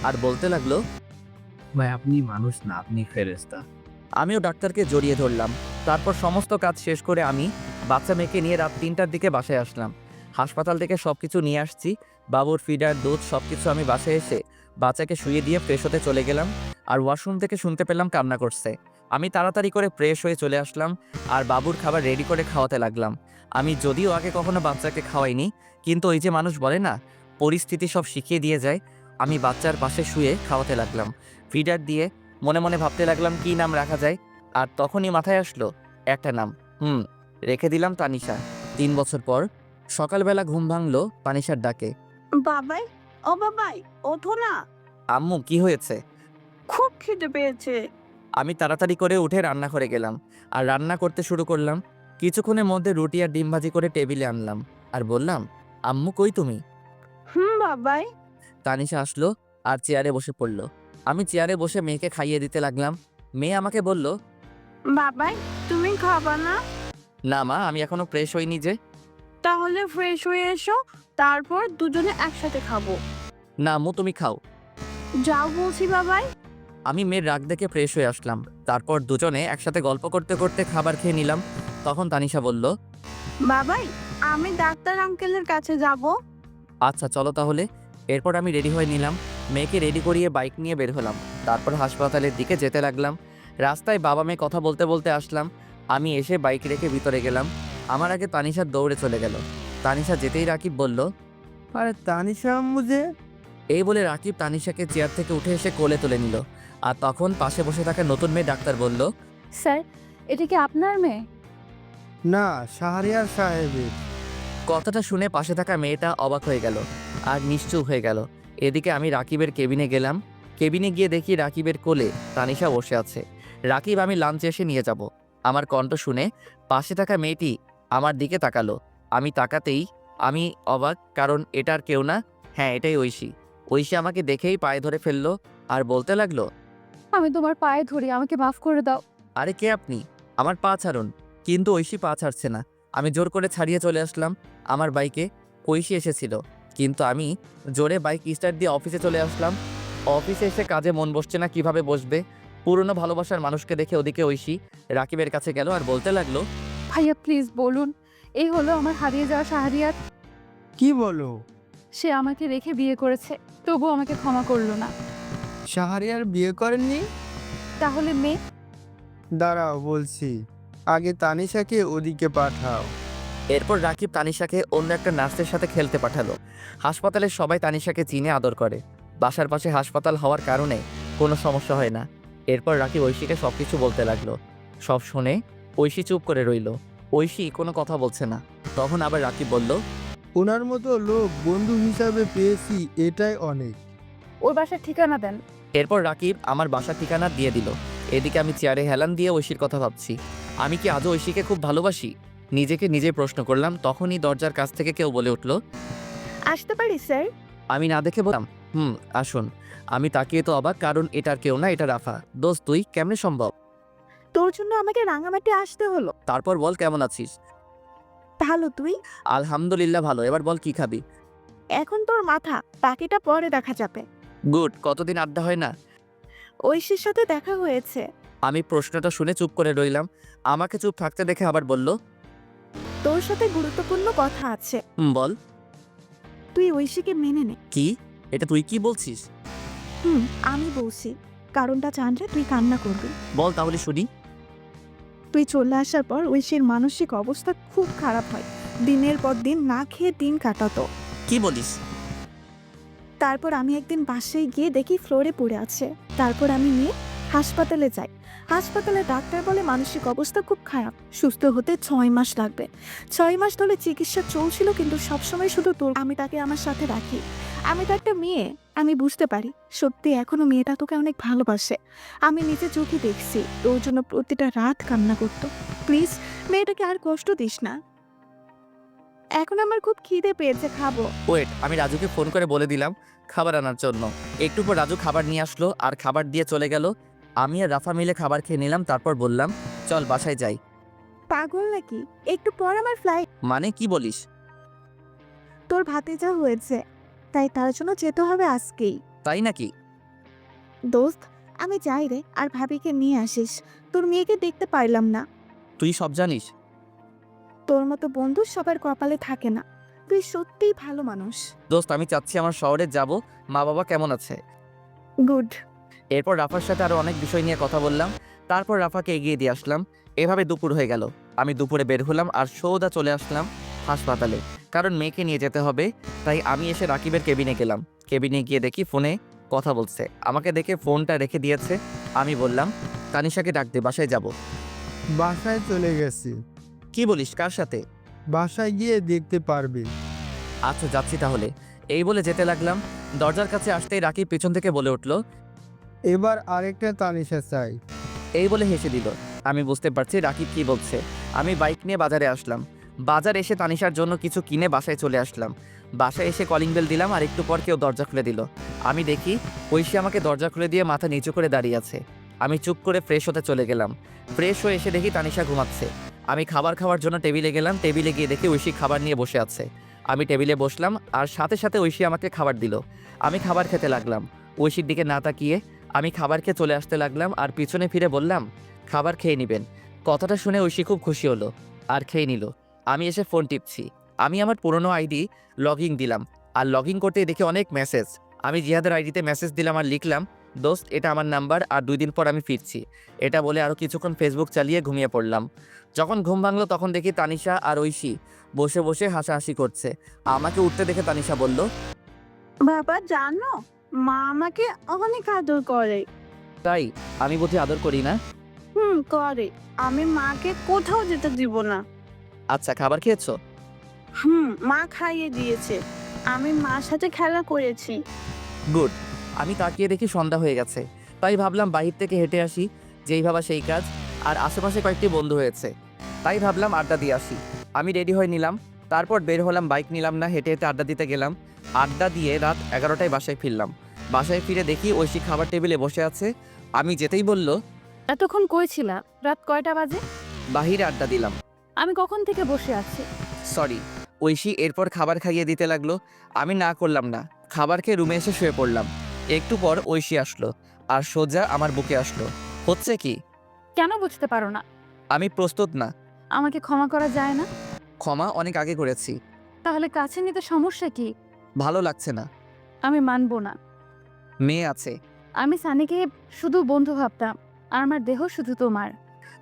আর বলতে লাগলো, ভাই আপনি মানুষ না, আপনি ফেরেশতা। আমিও ডাক্তারকে জড়িয়ে ধরলাম। তারপর সমস্ত কাজ শেষ করে আমি বাচ্চা মেয়েকে নিয়ে রাত 3টার দিকে বাসায় আসলাম। হাসপাতাল থেকে সব কিছু নিয়ে আসছি, বাবুর ফিডার, দুধ সব কিছু। আমি বাসায় এসে বাচ্চাকে শুয়ে দিয়ে ফ্রেশ হতে চলে গেলাম। আর ওয়াশরুম থেকে শুনতে পেলাম কান্না করছে। আমি তাড়াতাড়ি করে ফ্রেশ হয়ে চলে আসলাম আর বাবুর খাবার রেডি করে খাওয়াতে লাগলাম। আমি যদিও আগে কখনো বাচ্চাকে খাওয়াইনি, কিন্তু ওই যে মানুষ বলে না, পরিস্থিতি সব শিখিয়ে দিয়ে যায়। আমি বাচ্চার পাশে শুয়ে খাওয়াতে লাগলাম, ফিডার দিয়ে। মনে মনে ভাবতে লাগলাম কি নাম রাখা যায়। আর তখনই মাথায় আসলো একটা নাম। রেখে দিলাম তানিশা। 3 বছর পর সকালবেলা ঘুম ভাঙলো তানিশার ডাকে। বাবাই, ও বাবাই, ওঠো না, আম্মু কি হয়েছে? খুব খিদে পেয়েছে। আমি তাড়াতাড়ি করে উঠে রান্নাঘরে গেলাম আর রান্না করতে শুরু করলাম। কিছুক্ষণের মধ্যে রুটি আর ডিম ভাজি করে টেবিলে আনলাম আর বললাম, আম্মু কই তুমি? বাবাই। তানিশা আসলো আর চেয়ারে বসে পড়লো। আমি চেয়ারে বসে মেয়েকে খাইয়ে দিতে লাগলাম। মেয়ে আমাকে বলল, বাবাই, তুমি খাবা না? না মা, আমি এখনো ফ্রেশ হইনি যে। তাহলে ফ্রেশ হয়ে এসো, তারপর দুজনে একসাথে খাবো। না আম্মু, তুমি খাও। যাও বলছি বাবাই। আমি মেয়ের রাগ দেখে ফ্রেশ হয়ে আসলাম। তারপর দুজনে একসাথে গল্প করতে করতে খাবার খেয়ে নিলাম। তখন তানিশা বলল, বাবাই, আমি ডাক্তার আঙ্কেলের কাছে যাব। আচ্ছা চলো তাহলে। এরপর আমি রেডি হয়ে নিলাম, মেয়েকে রেডি করিয়ে বাইক নিয়ে বের হলাম। তারপর হাসপাতালের দিকে যেতে লাগলাম। রাস্তায় বাবা মেয়ে কথা বলতে বলতে আসলাম। আমি এসে বাইক রেখে ভিতরে গেলাম। আমার আগে তানিশা দৌড়ে চলে গেল। তানিশা যেতেই রাকিব বলল, আরে তানিশা আম্মু যে। এই বলে রাকিব তানিশাকে চেয়ার থেকে উঠে এসে কোলে তুলে নিল। আর তখন পাশে বসে থাকা নতুন মেয়ে ডাক্তার বলল, স্যার, এটা কি আপনার মেয়ে? না, শাহরিয়ার সাহেবের। কথাটা শুনে পাশে থাকা মেয়েটা অবাক হয়ে গেল আর নিশ্চুপ হয়ে গেল। এদিকে আমি রাকিবের কেবিনে গেলাম। কেবিনে গিয়ে দেখি রাকিবের কোলে তানিশা বসে আছে। রাকিব, আমি লাঞ্চে এসে নিয়ে যাব। আমার কণ্ঠ শুনে পাশে থাকা মেয়েটি আমার দিকে তাকালো। আমি তাকাতেই আমি অবাক, কারণ এটার কেউ না। হ্যাঁ, এটাই ঐশী। ঐশী আমাকে দেখেই পায়ে ধরে ফেললো আর বলতে লাগলো, আমি তোমার পায়ে ধরি, আমাকে মাফ করে দাও। আরে কে আপনি? আমার পা ছাড়ুন। কিন্তু ঐশী পা ছাড়ছে না। আমি জোর করে ছাড়িয়ে চলে আসলাম আমার বাইকে। ঐশী এসেছিল, কিন্তু আমি জোরে বাইক স্টার্ট দিয়ে অফিসে চলে আসলাম। অফিসে এসে কাজে মন বসছে না, কিভাবে বসবে? পুরনো ভালোবাসার মানুষকে দেখে ওদিকে ঐশী রাকিবের কাছে গেল আর বলতে লাগলো, ভাইয়া প্লিজ বলুন, এই হলো আমার হারিয়ে যাওয়া শাহরিয়ার। কি বলো? সে আমাকে রেখে বিয়ে করেছে, তবুও আমাকে ক্ষমা করলো না। শাহরিয়ার বিয়ে করেননি? তাহলে মেয়ে? দাঁড়াও বলছি, আগে তানিশাকে ওদিকে পাঠাও। এরপর রাকিব তানিশাকে অন্য একটা নার্সের সাথে খেলতে পাঠালো। হাসপাতালের সবাই তানিশাকে চিনে আদর করে। বাসার পাশে হাসপাতাল হওয়ার কারণে কোনো সমস্যা হয় না। এরপর রাকিব ঐশীকে সবকিছু বলতে লাগলো। সব শুনে ঐশী চুপ করে রইল। ঐশী কোনো কথা বলছে না। তখন আবার রাকিব বলল, ওনার মতো লোক বন্ধু হিসাবে পেয়েছি, এটাই অনেক। ওর বাসার ঠিকানা দেন। এরপর রাকিব আমার বাসার ঠিকানা দিয়ে দিল। এদিকে আমি চেয়ারে হেলান দিয়ে ঐশীর কথা ভাবছি। আমি কি আজও ঐশীকে খুব ভালোবাসি? নিজেকে নিজে প্রশ্ন করলাম। তখনই দরজার কাছ থেকে কেউ বলে উঠল। আসতে পারি স্যার? আমি না দেখে বললাম, আসুন। আমি তাকিয়ে তো অবাক, কারণ এটার কেউ না, এটা রাফা। দোস্ত, তুই কেমনে সম্ভব? তোর জন্য আমাকে রাঙামাটি আসতে হলো। তারপর বল, কেমন আছিস? ভালো, তুই? আলহামদুলিল্লাহ ভালো। এবার বল কি খাবি? এখন তোর মাথা, বাকিটা পরে দেখা যাবে। গুড। কতদিন আড্ডা হয় না। ঐশীর সাথে দেখা হয়েছে। আমি প্রশ্নটা শুনে চুপ করে রইলাম। আমাকে চুপ থাকতে দেখে আবার বলল, তোর সাথে গুরুত্বপূর্ণ কথা আছে। বল। তুই ঐশীকে মেনে নে। কি? এটা তুই কি বলছিস? আমি বলছি, কারণটা জানলে তুই কান্না করবি। বল তাহলে শুনি। তুই চলে আসার পর ঐশীর মানসিক অবস্থা খুব খারাপ হয়। দিনের পর দিন না খেয়ে দিন কাটাতো। কি বলিস? তারপর আমি একদিন বাসায় গিয়ে দেখি ফ্লোরে পড়ে আছে। তারপর আমি নিয়ে হাসপাতালে যাই। হাসপাতালে ডাক্তার বলে মানসিক অবস্থা খুব খারাপ, সুস্থ হতে 6 মাস লাগবে। 6 মাস ধরে চিকিৎসা চলছিল, কিন্তু সবসময় শুধু তোর আমি তাকে আমার সাথে রাখি। আমি তো একটা মেয়ে, আমি বুঝতে পারি সত্যি এখনো মেয়েটা তোকে অনেক ভালোবাসে। আমি নিজে চোখে দেখছি তোর জন্য প্রতিটা রাত কান্না করতো। প্লিজ মেয়েটাকে আর কষ্ট দিস না। এখন আমার খুব খিদে পেয়েছে, খাবো। ওয়েট, আমি রাজুকে ফোন করে বলে দিলাম খাবার আনার জন্য। একটু পর রাজু খাবার নিয়ে আসলো আর খাবার দিয়ে চলে গেল। আমি আর রাফা মিলে খাবার খেয়ে নিলাম। তারপর বললাম, চল বাসায় যাই। পাগল নাকি? একটু পর আমার ফ্লাইট। মানে কি বলিস? তোর ভাতিজা হয়েছে, তাই তার জন্য যেতে হবে আজকেই। তাই নাকি? দোস্ত, আমি যাই রে, আর ভাবিকে নিয়ে আসিস। তোর মেয়েকে দেখতে পারলাম না। তুই সব জানিস? তোর মতো বন্ধু সবার কপালে থাকে না। তুই সত্যিই ভালো মানুষ। দোস্ত, আমি চাচ্ছি আমার শহরে যাব। মা বাবা কেমন আছে? গুড। এরপর রাফার সাথে আরও অনেক বিষয় নিয়ে কথা বললাম। তারপর রাফাকে এগিয়ে দিয়ে আসলাম। এভাবে দুপুর হয়ে গেল। আমি দুপুরে বের হলাম আর সোজা চলে আসলাম হাসপাতালে, কারণ মেয়েকে নিয়ে যেতে হবে। তাই আমি এসে রাকিবের কেবিনে গেলাম। কেবিনে গিয়ে দেখি ফোনে কথা বলছে। আমাকে দেখে ফোনটা রেখে দিয়েছে। আমি বললাম, তানিশাকে ডাক দে, বাসায় যাব। বাসায় চলে গেছি। কি বলিস, কার সাথে? বাসায় গিয়ে দেখতে পারবি। আচ্ছা যাচ্ছি তাহলে। এই বলে যেতে লাগলাম। দরজার কাছে আসতেই রাকিব পেছন থেকে বলে উঠল, এবার আরেকটা তানিশা চাই। এই বলে হেসে দিল। আমি বুঝতে পারছি রাকিব কি বলছে। আমি বাইক নিয়ে বাজারে আসলাম। বাজার এসে তানিশার জন্য কিছু কিনে বাসায় চলে আসলাম। বাসায় এসে কলিং বেল দিলাম আর একটু পর কেউ দরজা খুলে দিল। আমি দেখি ঐশী আমাকে দরজা খুলে দিয়ে মাথা নিচু করে দাঁড়িয়ে আছে। আমি চুপ করে ফ্রেশ হতে চলে গেলাম। ফ্রেশ হয়ে এসে দেখি তানিশা ঘুমাচ্ছে। আমি খাবার খাওয়ার জন্য টেবিলে গেলাম। টেবিলে গিয়ে দেখি ঐশী খাবার নিয়ে বসে আছে। আমি টেবিলে বসলাম আর সাথে সাথে ঐশী আমাকে খাবার দিল। আমি খাবার খেতে লাগলাম। ঐশীর দিকে না তাকিয়ে আমি খাবার খেয়ে চলে আসতে লাগলাম আর পিছনে ফিরে বললাম, খাবার খেয়ে নেবেন। কথাটা শুনে ঐশী খুব খুশি হলো আর খেয়ে নিল। আমি এসে ফোন টিপছি। আমি আমার পুরনো আইডি লগইন দিলাম আর লগইন করতেই দেখি অনেক মেসেজ। আমি জিহাদের আইডিতে মেসেজ দিলাম আর লিখলাম, দোস্ত এটা আমার নাম্বার আর 2 দিন পর আমি ফিরছি। এটা বলে আরও কিছুক্ষণ ফেসবুক চালিয়ে ঘুমিয়ে পড়লাম। যখন ঘুম ভাঙলো তখন দেখি তানিশা আর ঐশী বসে বসে হাসাহাসি করছে। আমাকে উঠতে দেখে তানিশা বলল, বাবা জানো, মা আমাকে অনেক আদর করে। তাই? আমি বুঝি আদর করি না? করে। আমি মাকে কোথাও যেতে দিব না। আচ্ছা, খাবার খেয়েছো? মা খাইয়ে দিয়েছে। আমি মার সাথে খেলা করেছি। গুড। আমি তাকিয়ে দেখি সন্ধ্যা হয়ে গেছে। তাই ভাবলাম বাহির থেকে হেঁটে আসি। যেই ভাবা সেই কাজ। আর আশেপাশে কয়েকটি বন্ধু হয়েছে, তাই ভাবলাম আড্ডা দিয়ে আসি। আমি রেডি হয়ে নিলাম। তারপর বের হলাম। বাইক নিলাম না, হেঁটে হেঁটে আড্ডা দিতে গেলাম। আড্ডা দিয়ে রাত 11টায় বাসায় ফিরলাম। বাসায় ফিরে দেখি ঐশী খাবার টেবিলে বসে আছে। আমি যেতেই বলল, এতক্ষণ কইছিলা? রাত কয়টা বাজে? বাহিরে আড্ডা দিলাম। আমি কখন থেকে বসে আছি। সরি। ঐশী এরপর খাবার খাইয়ে দিতে লাগলো। আমি না করলাম না। খাবার খেয়ে রুমে এসে শুয়ে পড়লাম। একটু পর ঐশী আসলো আর সোজা আমার বুকে আসলো। হচ্ছে কি? কেন বুঝতে পারো না? আমি প্রস্তুত না। আমাকে ক্ষমা করা যায় না? ক্ষমা অনেক আগে করেছি। তাহলে কাছে নিতে সমস্যা কি? ভালো লাগছে না। আমি মানবো না। মেয়ে আছে। আমি সানিকে শুধু বন্ধু ভাবতাম আর আমার দেহ শুধু তোমার।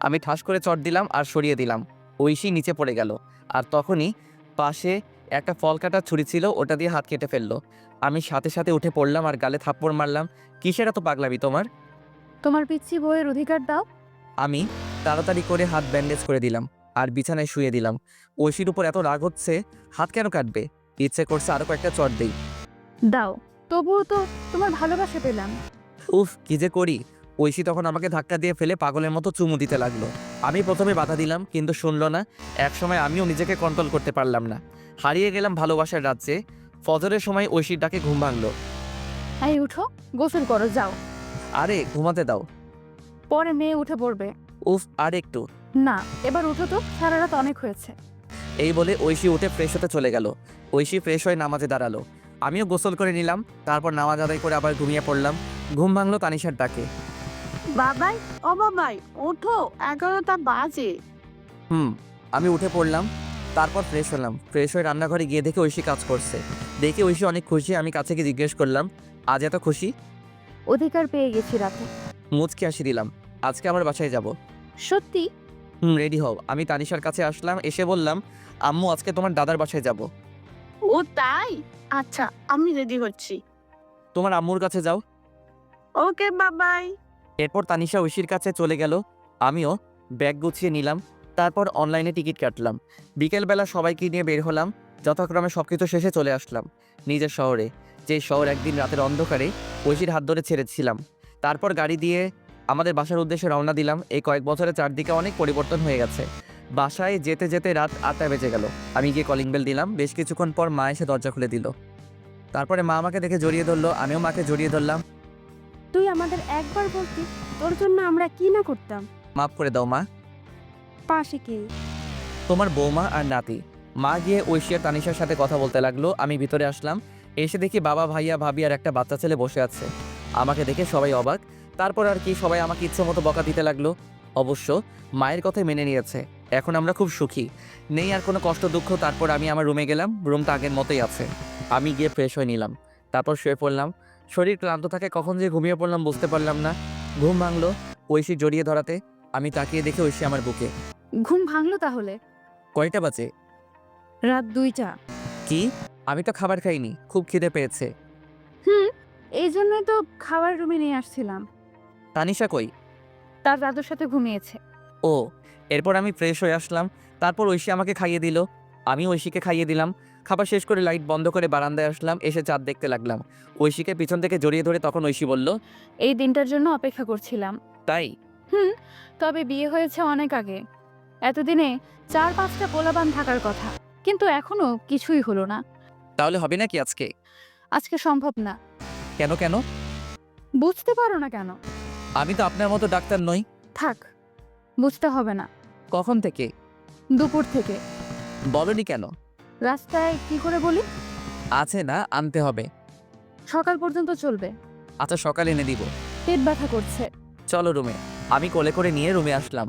আমি ঠাস করে চট দিলাম আর সরিয়ে দিলাম। ঐশী নিচে পড়ে গেল আর তখনই পাশে একটা ফল কাটার ছুরি ছিল, ওটা দিয়ে হাত কেটে ফেললো। আমি সাথে সাথে উঠে পড়লাম আর গালে থাপ্পড় মারলাম। কিসের এত পাগলামি তোমার? তোমার পিচ্ছি বইয়ের অধিকার দাও। আমি তাড়াতাড়ি করে হাত ব্যান্ডেজ করে দিলাম আর বিছানায় শুয়ে দিলাম। ঐশীর উপর এত রাগ হচ্ছে, হাত কেন কাটবে? ইচ্ছে করছে আরও কয়েকটা চট দেই। দাও, তবুও তো তোমার ভালোবাসা পেলাম। উফ, কি যে করি। ঐশী তখন আমাকে ধাক্কা দিয়ে ফেলে পাগলের মতো চুমু দিতে লাগলো। আমি প্রথমে বাধা দিলাম কিন্তু শুনলো না। একসময় আমিও নিজেকে কন্ট্রোল করতে পারলাম না। হারিয়ে গেলাম ভালোবাসার রাজ্যে। ফজরের সময় ঐশীর ডাকে ঘুম ভাঙলো। এই উঠো, গোসল করো, যাও। আরে ঘুমাতে দাও। পরে মেয়ে উঠে পড়বে। উফ, আর একটু। না, এবার উঠো তো, সারা রাত অনেক হয়েছে। এই বলে ঐশী উঠে ফ্রেশ হতে চলে গেল। ঐশী ফ্রেশ হয়ে নামাজে দাঁড়ালো। আমিও গোসল করে নিলাম। তারপর নামাজ আদায় করে আবার ঘুমিয়ে পড়লাম। ঘুম ভাঙলো তানিশার ডাকে। বাবাই, ও বাবাই, ওঠো, 11টা বাজে। আমি উঠে পড়লাম। তারপর ফ্রেশ হলাম। ফ্রেশ হয়ে রান্নাঘরে গিয়ে দেখে ঐশী কাজ করছে। দেখে ঐশী অনেক খুশি। আমি কাছে গিয়ে জিজ্ঞেস করলাম, আজ এত খুশি? অধিকার পেয়ে গেছি রাতে। মুচকে হাসি দিলাম। আজকে আমার বাসায় যাব। সত্যি? রেডি হও। আমি তানিশার কাছে আসলাম। এসে বললাম, আম্মু আজকে তোমার দাদার বাসায় যাব। ও তাই? আচ্ছা, আমি রেডি হচ্ছি। তোমার আম্মুর কাছে যাও। ওকে বাবাই। এরপর তানিশা ঐশীর কাছে চলে গেল। আমিও ব্যাগ গুছিয়ে নিলাম। তারপর অনলাইনে টিকিট কাটলাম। বিকেলবেলা সবাইকে নিয়ে বের হলাম। যথাক্রমে সব কিছু শেষে চলে আসলাম নিজের শহরে। যে শহর একদিন রাতের অন্ধকারে ঐশীর হাত ধরে ছেড়েছিলাম। তারপর গাড়ি দিয়ে আমাদের বাসার উদ্দেশ্যে রওনা দিলাম। এই কয়েক বছরে চারদিকে অনেক পরিবর্তন হয়ে গেছে। বাসায় যেতে যেতে রাত 8টা বেজে গেল। আমি গিয়ে কলিং বেল দিলাম। বেশ কিছুক্ষণ পর মা এসে দরজা খুলে দিল। তারপরে মা আমাকে দেখে জড়িয়ে ধরলো। আমিও মাকে জড়িয়ে ধরলাম। তুই আমাদের একবার বলতি, তোর জন্য আমরা কি না করতাম। মাফ করে দাও মা। পাশে কে? তোমার বৌমা আর নাতি। মা গিয়ে ঐশী আর তানিশার সাথে কথা বলতে লাগলো। আমি ভিতরে আসলাম। এসে দেখি বাবা, ভাইয়া, ভাবি আর একটা বাচ্চা ছেলে বসে আছে। আমাকে দেখে সবাই অবাক। তারপর আর কি, সবাই আমাকে ইচ্ছে মতো বকা দিতে লাগলো। অবশ্য মায়ের কথাই মেনে নিয়েছে। এখন আমরা খুব সুখী, নেই আর কোনো কষ্ট দুঃখ। তারপর আমি আমার রুমে গেলাম। রুমটা আগের মতোই আছে। আমি গিয়ে ফ্রেশ হয়ে নিলাম। তারপর শুয়ে পড়লাম। শরীর ক্লান্ত থাকে, কখন যে ঘুমিয়ে পড়লাম বুঝতে পারলাম না। ঘুম ভাঙলো ঐশী জড়িয়ে ধরাতে। আমি তাকিয়ে দেখে ঐশী আমার বুকে। ঘুম ভাঙলো তাহলে? কয়টা বাজে? রাত 2টা। কি? আমি তো খাবার খাইনি, খুব খিদে পেয়েছে। এই জন্যই তো খাবার রুমে নিয়ে আসছিলাম। তানিশা কই? তার দাদুর সাথে ঘুমিয়েছে। ও। এরপর আমি ফ্রেশ হয়ে আসলাম। তারপর ঐশী আমাকে খাইয়ে দিল, আমি ঐশীকে খাইয়ে দিলাম। খাবার শেষ করে লাইট বন্ধ করে বারান্দায় আসলাম, এসে চাঁদ দেখতে লাগলাম। ঐশীকে পিছন থেকে জড়িয়ে ধরে তখন ঐশী বলল, এই দিনটার জন্য অপেক্ষা করছিলাম। তাই? তবে বিয়ে হয়েছে অনেক আগে। এতদিনে 4-5টা পোলাপান থাকার কথা, কিন্তু এখনো কিছুই হলো না। তাহলে হবে নাকি আজকে? আজকে সম্ভব না। কেন কেন? বুঝতে পারো না কেন? আমি তো আপনার মতো ডাক্তার নই। থাক, বুঝতে হবে না। কখন থেকে? দুপুর থেকে। বলনি কেন? রাস্তায় কি করে বলি? আছে না, আনতে হবে। সকাল পর্যন্ত চলবে। আচ্ছা, সকালে এনে দিব। পেট ব্যথা করছে। চলো রুমে। আমি কোলে করে নিয়ে রুমে আসলাম,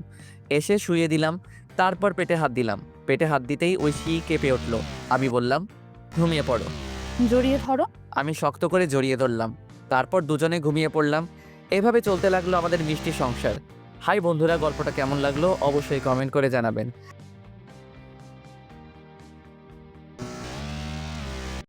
এসে শুয়ে দিলাম। তারপর পেটে হাত দিলাম। পেটে হাত দিতেই ঐশী কেঁপে উঠল। আমি বললাম, ঘুমিয়ে পড়ো। জড়িয়ে ধরো। আমি শক্ত করে জড়িয়ে ধরলাম। তারপর দুজনে ঘুমিয়ে পড়লাম। এভাবে চলতে লাগলো আমাদের মিষ্টি সংসার। হাই বন্ধুরা, গল্পটা কেমন লাগলো অবশ্যই কমেন্ট করে জানাবেন।